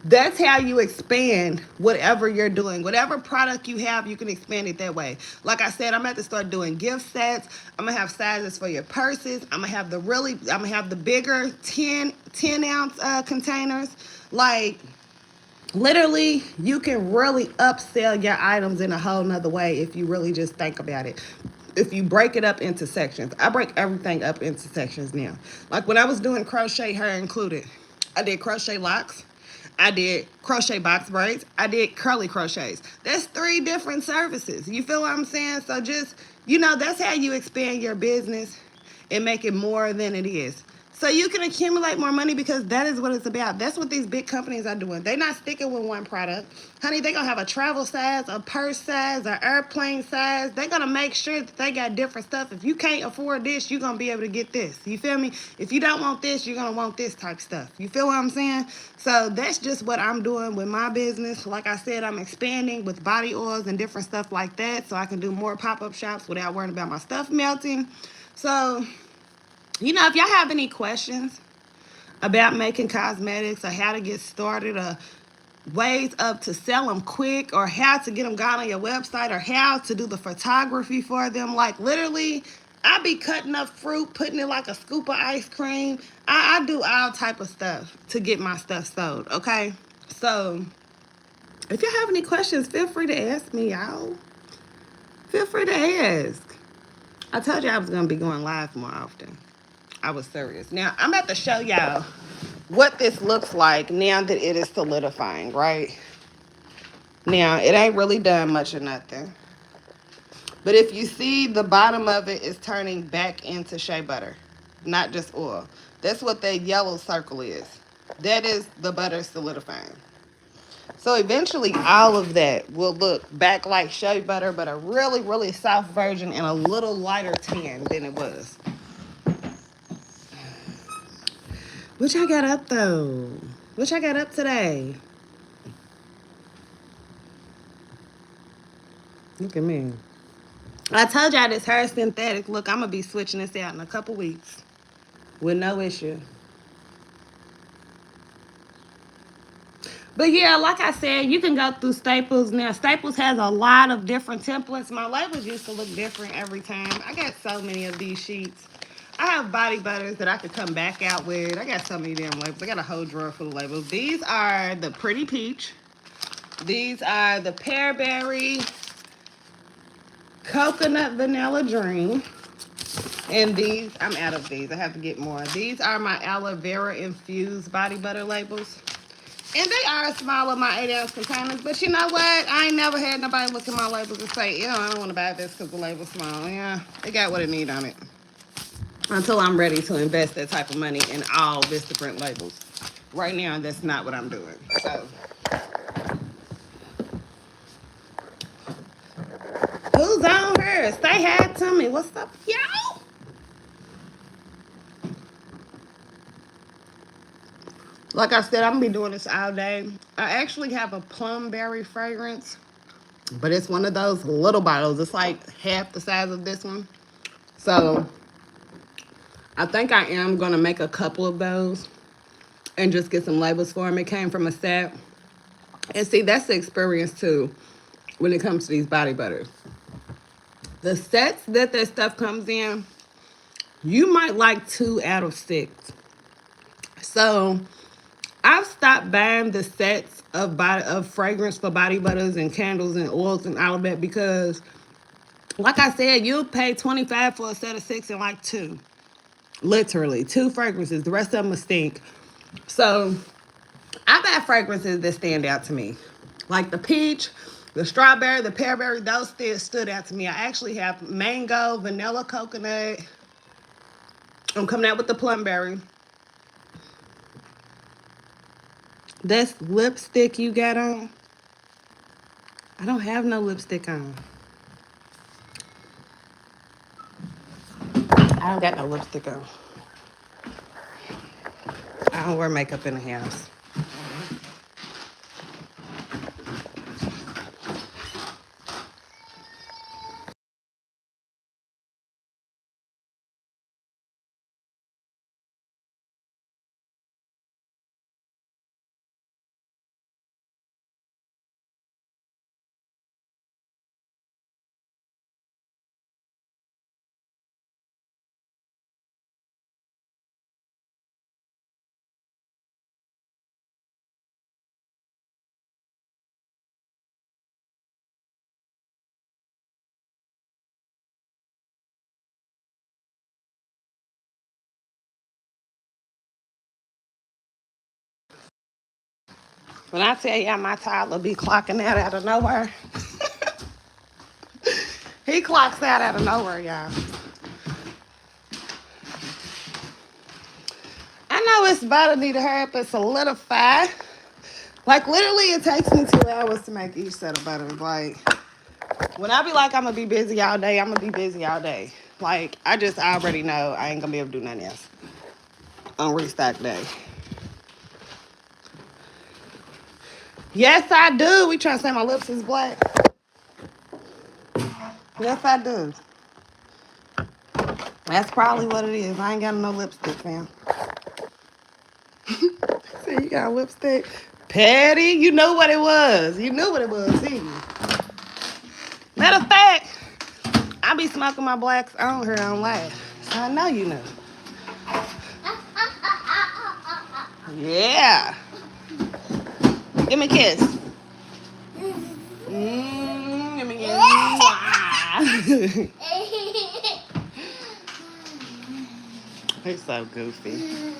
that's how you expand whatever you're doing. Whatever product you have, you can expand it that way. Like I said, I'm about to start doing gift sets. I'm gonna have sizes for your purses. I'm gonna have the bigger 10 ounce containers. Like, literally, you can really upsell your items in a whole nother way if you really just think about it. If you break it up into sections, I break everything up into sections now. Like when I was doing crochet hair included, I did crochet locks, I did crochet box braids, I did curly crochets. That's 3 different services. You feel what I'm saying? So just, that's how you expand your business and make it more than it is. So you can accumulate more money, because that is what it's about. That's what these big companies are doing. They're not sticking with one product. Honey, they're going to have a travel size, a purse size, an airplane size. They're going to make sure that they got different stuff. If you can't afford this, you're going to be able to get this. You feel me? If you don't want this, you're going to want this type stuff. You feel what I'm saying? So that's just what I'm doing with my business. Like I said, I'm expanding with body oils and different stuff like that, so I can do more pop-up shops without worrying about my stuff melting. So, if y'all have any questions about making cosmetics, or how to get started, or ways up to sell them quick, or how to get them gone on your website, or how to do the photography for them, like literally, I be cutting up fruit, putting it like a scoop of ice cream. I do all type of stuff to get my stuff sold, okay? So if y'all have any questions, feel free to ask me, y'all. Feel free to ask. I told you I was going to be going live more often. I was serious. Now, I'm about to show y'all what this looks like now that it is solidifying, right? Now, it ain't really done much of nothing. But if you see, the bottom of it is turning back into shea butter, not just oil. That's what that yellow circle is. That is the butter solidifying. So eventually, all of that will look back like shea butter, but a really, really soft version and a little lighter tan than it was. What y'all got up, though? What y'all got up today? Look at me. I told y'all this hair is synthetic. Look, I'm going to be switching this out in a couple weeks with no issue. But yeah, like I said, you can go through Staples. Now, Staples has a lot of different templates. My labels used to look different every time. I got so many of these sheets. I have body butters that I could come back out with. I got so many damn labels. I got a whole drawer full of labels. These are the Pretty Peach. These are the Pearberry Coconut Vanilla Dream. And these, I'm out of these. I have to get more. These are my aloe vera infused body butter labels. And they are smaller, my 8-ounce containers. But you know what? I ain't never had nobody look at my labels and say, I don't want to buy this because the label's small. Yeah, it got what it need on it. Until I'm ready to invest that type of money in all different labels. Right now, that's not what I'm doing. So, who's on here? Say hi to me. What's up, y'all? Like I said, I'm going to be doing this all day. I actually have a plum berry fragrance, but it's one of those little bottles. It's like half the size of this one. So, I think I am going to make a couple of those and just get some labels for them. It came from a set. And see, that's the experience, too, when it comes to these body butters. The sets that stuff comes in, you might like 2 out of 6. So, I've stopped buying the sets of fragrance for body butters and candles and oils and all of that because, like I said, you'll pay $25 for a set of 6 and like 2. Literally, 2 fragrances. The rest of them will stink. So, I buy fragrances that stand out to me. Like the peach, the strawberry, the pearberry, those stood out to me. I actually have mango, vanilla, coconut. I'm coming out with the plumberry. That's lipstick you got on? I don't have no lipstick on. I don't got no lipstick on. I don't wear makeup in the house. When I tell y'all my toddler be clocking out of nowhere, he clocks out of nowhere, y'all. I know it's better need to hurry up and solidify. Like, literally, it takes me 2 hours to make each set of butters. Like, when I be like, I'm going to be busy all day, I'm going to be busy all day. Like, I just already know I ain't going to be able to do nothing else on restock day. Yes, I do. We trying to say my lips is black. Yes, I do. That's probably what it is. I ain't got no lipstick, fam. See, you got lipstick. Patty, you know what it was. You knew what it was, didn't you? Matter of fact, I be smoking my blacks on here on live. So I know you know. Yeah. Give me a kiss. Give me a kiss. He's so goofy.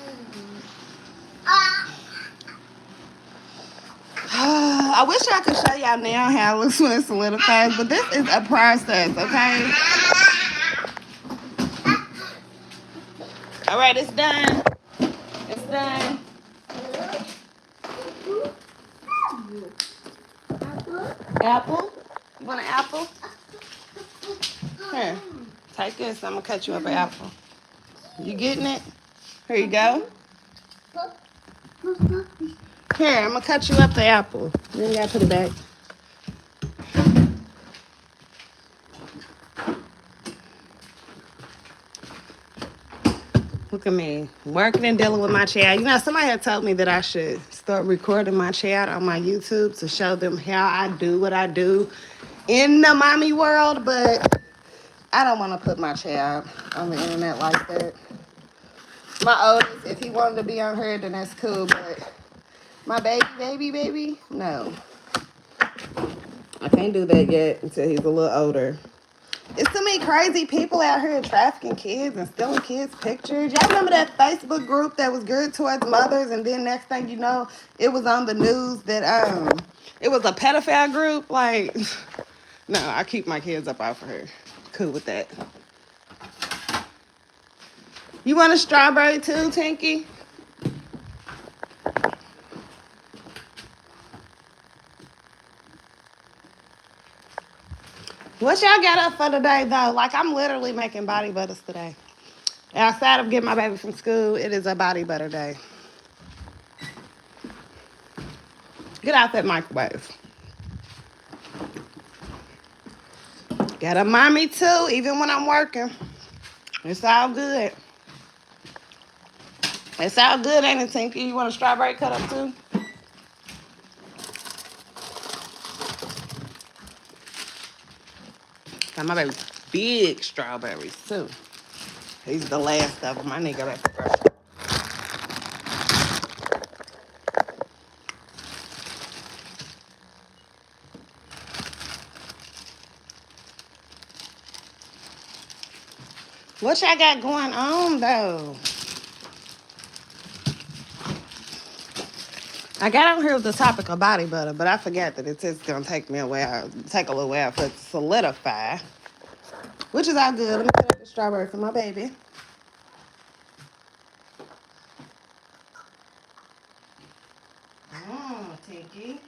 I wish I could show y'all now how it looks when it solidifies, but this is a process, okay? All right, it's done. It's done. Apple? You want an apple? Here, take this. I'm going to cut you up an apple. You getting it? Here you go. Here, I'm going to cut you up the apple. You ain't got to put it back. Look at me, working and dealing with my child. You know, somebody had told me that I should start recording my child on my YouTube to show them how I do what I do in the mommy world, but I don't want to put my child on the internet like that. My oldest, if he wanted to be on her, then that's cool, but my baby, no. I can't do that yet until he's a little older. It's so many crazy people out here trafficking kids and stealing kids' pictures. Y'all remember that Facebook group that was geared towards mothers, and then next thing you know, it was on the news that it was a pedophile group? Like, no, I keep my kids up off of her. Cool with that. You want a strawberry too, Tinky? What y'all got up for today, though? Like, I'm literally making body butters today. Outside of getting my baby from school, it is a body butter day. Get out that microwave. Gotta mind me too, even when I'm working. It's all good. It's all good, ain't it, Tinky? You want a strawberry cut up too? Got my baby big strawberries too. He's the last of them. I need to go back to brush. What y'all got going on though? I got on here with the topic of body butter, but I forgot that it's just gonna take me a while, take a little while for it to solidify. Which is all good. Let me cut up the strawberry for my baby. Tinky.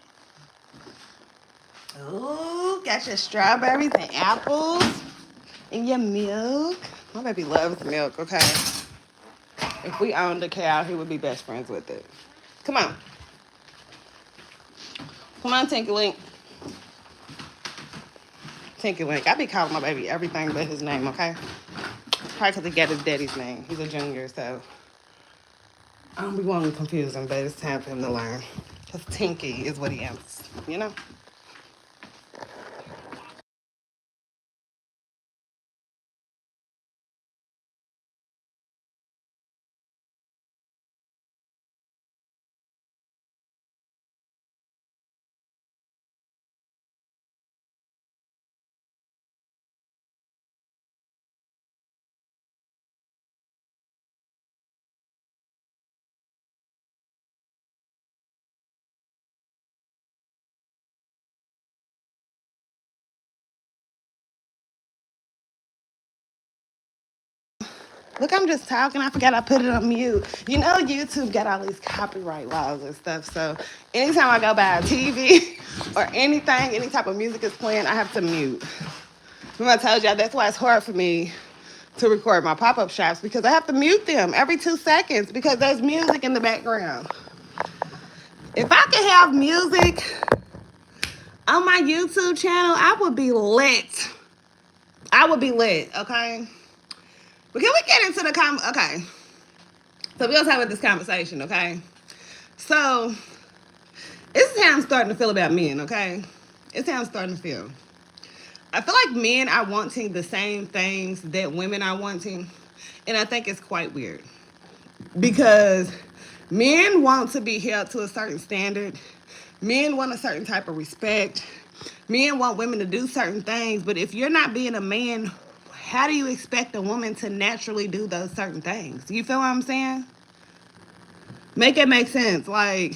Ooh, got your strawberries and apples and your milk. My baby loves milk, okay? If we owned a cow, he would be best friends with it. Come on. Come on, Tinky Link. Tinky Link. I be calling my baby everything but his name, okay? Probably because he got his daddy's name. He's a junior, so I don't be wanting to confuse him, but it's time for him to learn. Because Tinky is what he is, you know? Look, I'm just talking. I forgot I put it on mute. You know, YouTube got all these copyright laws and stuff. So anytime I go by a TV or anything, any type of music is playing, I have to mute. Remember I told y'all that's why it's hard for me to record my pop-up shops, because I have to mute them every 2 seconds because there's music in the background. If I could have music on my YouTube channel, I would be lit. I would be lit, okay? But can we get into the okay. So we're gonna talk about this conversation, okay? So this is how I'm starting to feel about men, okay? It's how I'm starting to feel. I feel like men are wanting the same things that women are wanting, and I think it's quite weird. Because men want to be held to a certain standard. Men want a certain type of respect. Men want women to do certain things. But if you're not being a man, how do you expect a woman to naturally do those certain things? You feel what I'm saying? Make it make sense. Like,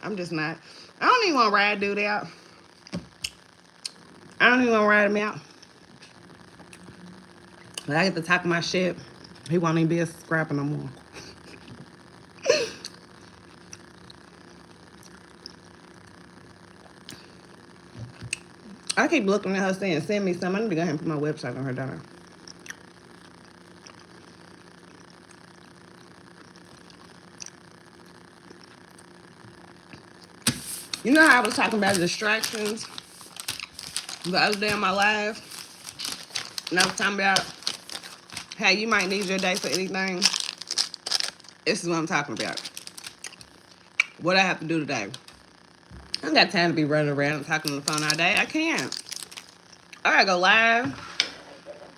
I'm just not. I don't even want to ride dude out. I don't even want to ride him out. But I get to talk my shit. He won't even be a scrapper no more. I keep looking at her saying, send me some. I need to go ahead and put my website on her daughter. You know how I was talking about distractions the other day on my live? And I was talking about how you might need your day for anything. This is what I'm talking about. What I have to do today. I don't got time to be running around and talking on the phone all day. I can't. I gotta go live.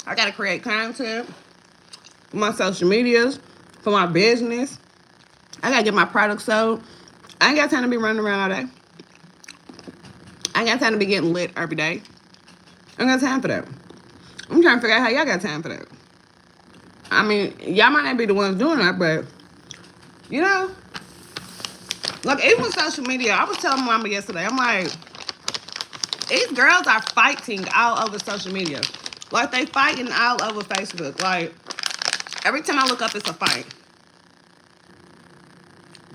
I gotta create content for my social medias, for my business. I gotta get my products sold. I ain't got time to be running around all day. I ain't got time to be getting lit every day. I ain't got time for that. I'm trying to figure out how y'all got time for that. I mean, y'all might not be the ones doing that, but, you know, like, even with social media, I was telling Mama yesterday, I'm like, these girls are fighting all over social media. Like, they fighting all over Facebook. Like, every time I look up, it's a fight.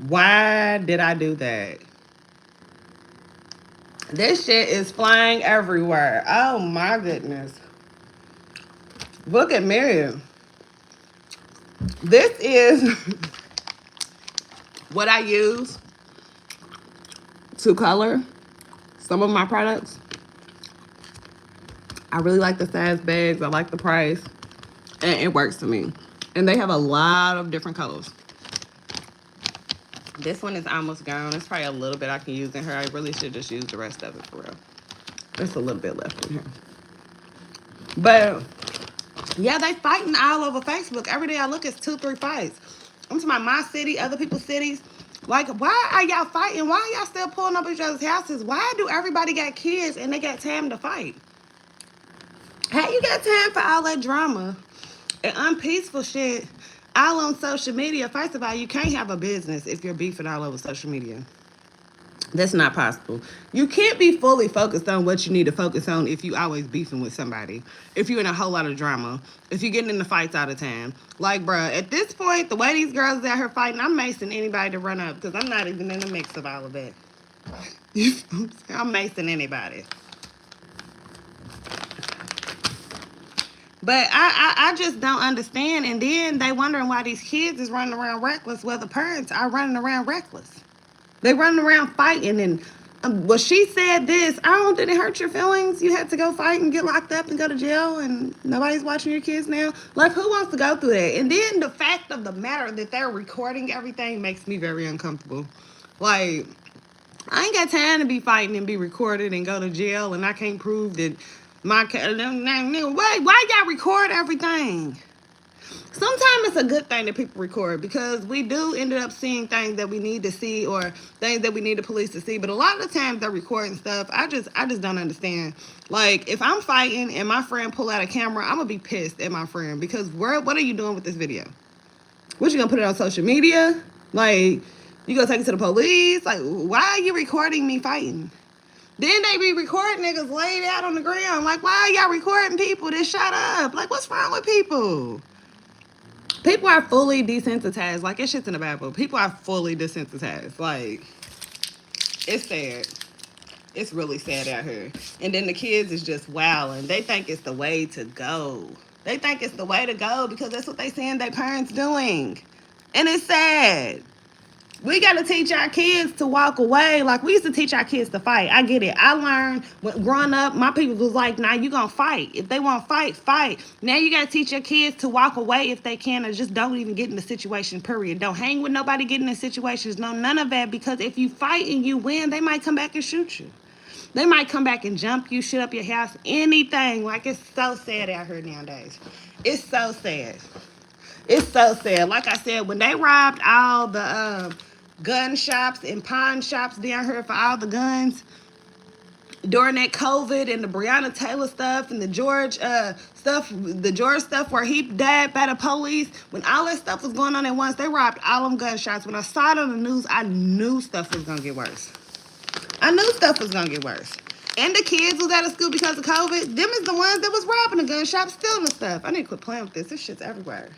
Why did I do that? This shit is flying everywhere. Oh, my goodness. Look at me. This is what I use to color some of my products. I really like the size bags. I like the price. And it works for me. And they have a lot of different colors. This one is almost gone. There's probably a little bit I can use in here. I really should just use the rest of it for real. There's a little bit left in here. But, yeah, they fighting all over Facebook. Every day I look, it's 2-3 fights. I'm talking about my city, other people's cities. Like, why are y'all fighting? Why are y'all still pulling up each other's houses? Why do everybody got kids and they got time to fight? How you got time for all that drama and unpeaceful shit all on social media? First of all, you can't have a business if you're beefing all over social media. That's not possible. You can't be fully focused on what you need to focus on if you always beefing with somebody. If you're in a whole lot of drama. If you're getting into fights all the time. Like, bruh, at this point, the way these girls out here fighting, I'm macing anybody to run up because I'm not even in the mix of all of that. I'm macing anybody. But I just don't understand. And then they wondering why these kids is running around reckless. Well, the parents are running around reckless. They running around fighting. And well, she said this. Did it hurt your feelings? You had to go fight and get locked up and go to jail and nobody's watching your kids now? Like, who wants to go through that? And then the fact of the matter that they're recording everything makes me very uncomfortable. Like, I ain't got time to be fighting and be recorded and go to jail and I can't prove that why y'all record everything? Sometimes it's a good thing that people record because we do end up seeing things that we need to see or things that we need the police to see. But a lot of the times they're recording stuff. I just don't understand. Like, if I'm fighting and my friend pull out a camera, I'm gonna be pissed at my friend because what are you doing with this video? What, you gonna put it on social media? Like, you gonna take it to the police? Like, why are you recording me fighting? Then they be recording niggas laid out on the ground. Like, why are y'all recording people that shut up? Like, what's wrong with people? People are fully desensitized. Like, it's shit's in the Bible. People are fully desensitized. Like, it's sad. It's really sad out here. And then the kids is just wilding. They think it's the way to go. They think it's the way to go because that's what they seeing their parents doing. And it's sad. We got to teach our kids to walk away. Like, we used to teach our kids to fight. I get it. I learned when growing up, my people was like, nah, you going to fight. If they want to fight, fight. Now you got to teach your kids to walk away if they can, or just don't even get in the situation, period. Don't hang with nobody getting in situations. No, none of that, because if you fight and you win, they might come back and shoot you. They might come back and jump you, shit up your house, anything. Like, it's so sad out here nowadays. It's so sad. It's so sad. Like I said, when they robbed all the gun shops and pawn shops down here for all the guns during that COVID and the Breonna Taylor stuff and the George stuff where he died by the police, when all that stuff was going on at once, they robbed all them gun shops. When I saw it on the news, I knew stuff was going to get worse. I knew stuff was going to get worse. And the kids was out of school because of COVID. Them is the ones that was robbing the gun shop, stealing the stuff. I need to quit playing with this. This shit's everywhere.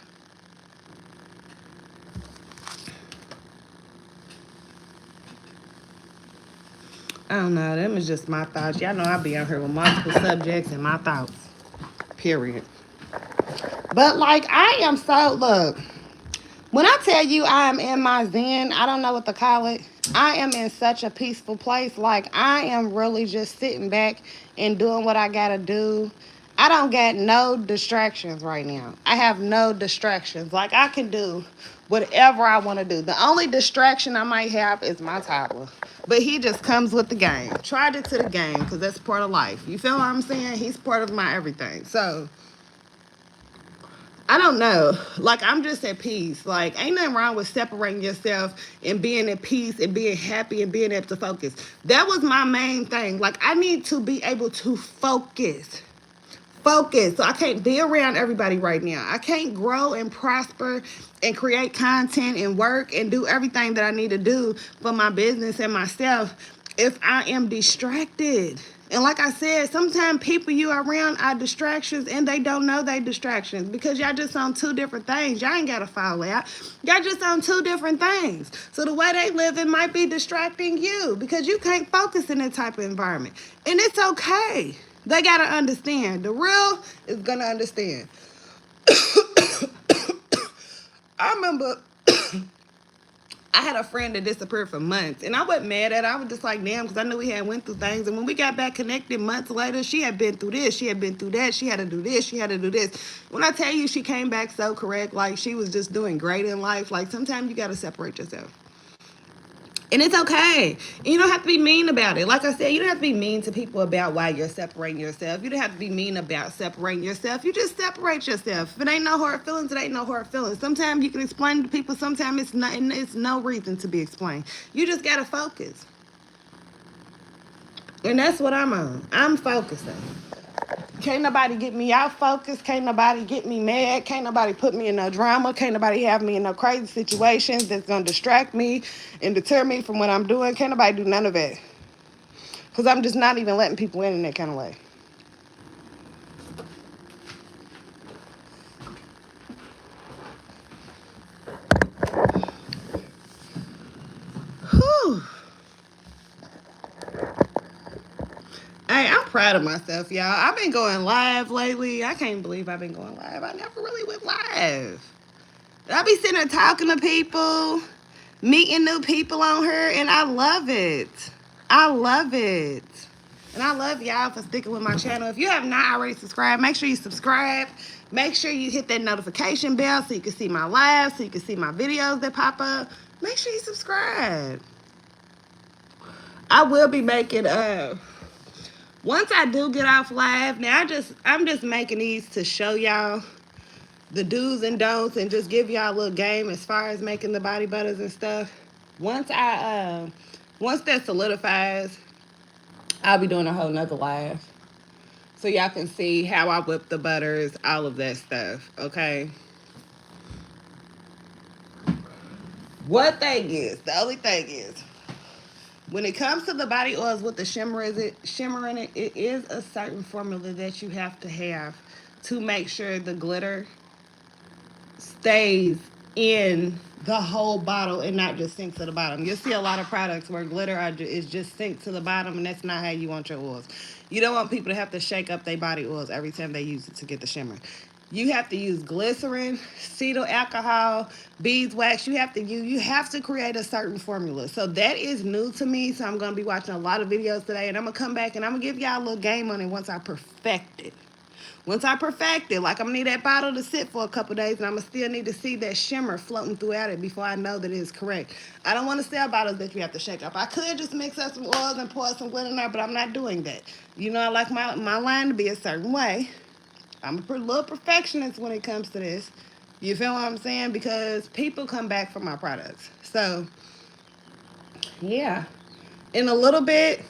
I don't know. Them is just my thoughts. Y'all know I be on here with multiple subjects and my thoughts. Period. But, like, I am so, look. When I tell you I am in my zen, I don't know what to call it. I am in such a peaceful place. Like, I am really just sitting back and doing what I gotta do. I don't got no distractions right now. I have no distractions. Like, I can do whatever I want to do. The only distraction I might have is my toddler. But he just comes with the game. Tried it to the game because that's part of life. You feel what I'm saying? He's part of my everything. So, I don't know. Like, I'm just at peace. Like, ain't nothing wrong with separating yourself and being at peace and being happy and being able to focus. That was my main thing. Like, I need to be able to focus. Focus. So I can't be around everybody right now. I can't grow and prosper and create content and work and do everything that I need to do for my business and myself if I am distracted. And like I said, sometimes people you are around are distractions and they don't know they distractions because y'all just on two different things. Y'all ain't got to fall out. Y'all just on two different things. So the way they live, it might be distracting you because you can't focus in that type of environment. And it's okay. They got to understand. The real is going to understand. I remember I had a friend that disappeared for months, and I wasn't mad at her. I was just like, damn, because I knew we had went through things. And when we got back connected months later, she had been through this. She had been through that. She had to do this. She had to do this. When I tell you she came back so correct, like she was just doing great in life, like sometimes you got to separate yourself. And it's okay. And you don't have to be mean about it. Like I said, you don't have to be mean to people about why you're separating yourself. You don't have to be mean about separating yourself. You just separate yourself. If it ain't no hard feelings, it ain't no hard feelings. Sometimes you can explain to people. Sometimes it's not. It's no reason to be explained. You just gotta focus. And that's what I'm on. I'm focusing. Can't nobody get me out focused. Can't nobody get me mad. Can't nobody put me in no drama. Can't nobody have me in no crazy situations that's going to distract me and deter me from what I'm doing. Can't nobody do none of that. Because I'm just not even letting people in that kind of way. Whew. Hey, I'm proud of myself, y'all. I've been going live lately. I can't believe I've been going live. I never really went live. I be sitting there talking to people, meeting new people on here, and I love it. I love it. And I love y'all for sticking with my channel. If you have not already subscribed, make sure you subscribe. Make sure you hit that notification bell so you can see my lives, so you can see my videos that pop up. Make sure you subscribe. I will be making once I do get off live, now I'm just making these to show y'all the do's and don'ts and just give y'all a little game as far as making the body butters and stuff. Once that solidifies, I'll be doing a whole nother live. So y'all can see how I whip the butters, all of that stuff, okay? The only thing is, when it comes to the body oils with the shimmer in it, it is a certain formula that you have to have to make sure the glitter stays in the whole bottle and not just sink to the bottom. You'll see a lot of products where glitter is just sink to the bottom, and that's not how you want your oils. You don't want people to have to shake up their body oils every time they use it to get the shimmer. You have to use glycerin, cetyl alcohol, beeswax. You have to create a certain formula. So that is new to me. So I'm gonna be watching a lot of videos today, and I'm gonna come back and I'm gonna give y'all a little game on it once I perfect it. Once I perfect it, like I'm gonna need that bottle to sit for a couple days, and I'm gonna still need to see that shimmer floating throughout it before I know that it is correct. I don't want to sell bottles that you have to shake up. I could just mix up some oils and pour some glitter in there, but I'm not doing that. You know, I like my line to be a certain way. I'm a little perfectionist when it comes to this. You feel what I'm saying? Because people come back for my products. So, yeah. In a little bit,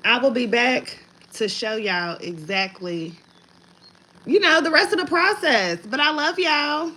I will be back to show y'all exactly, the rest of the process. But I love y'all.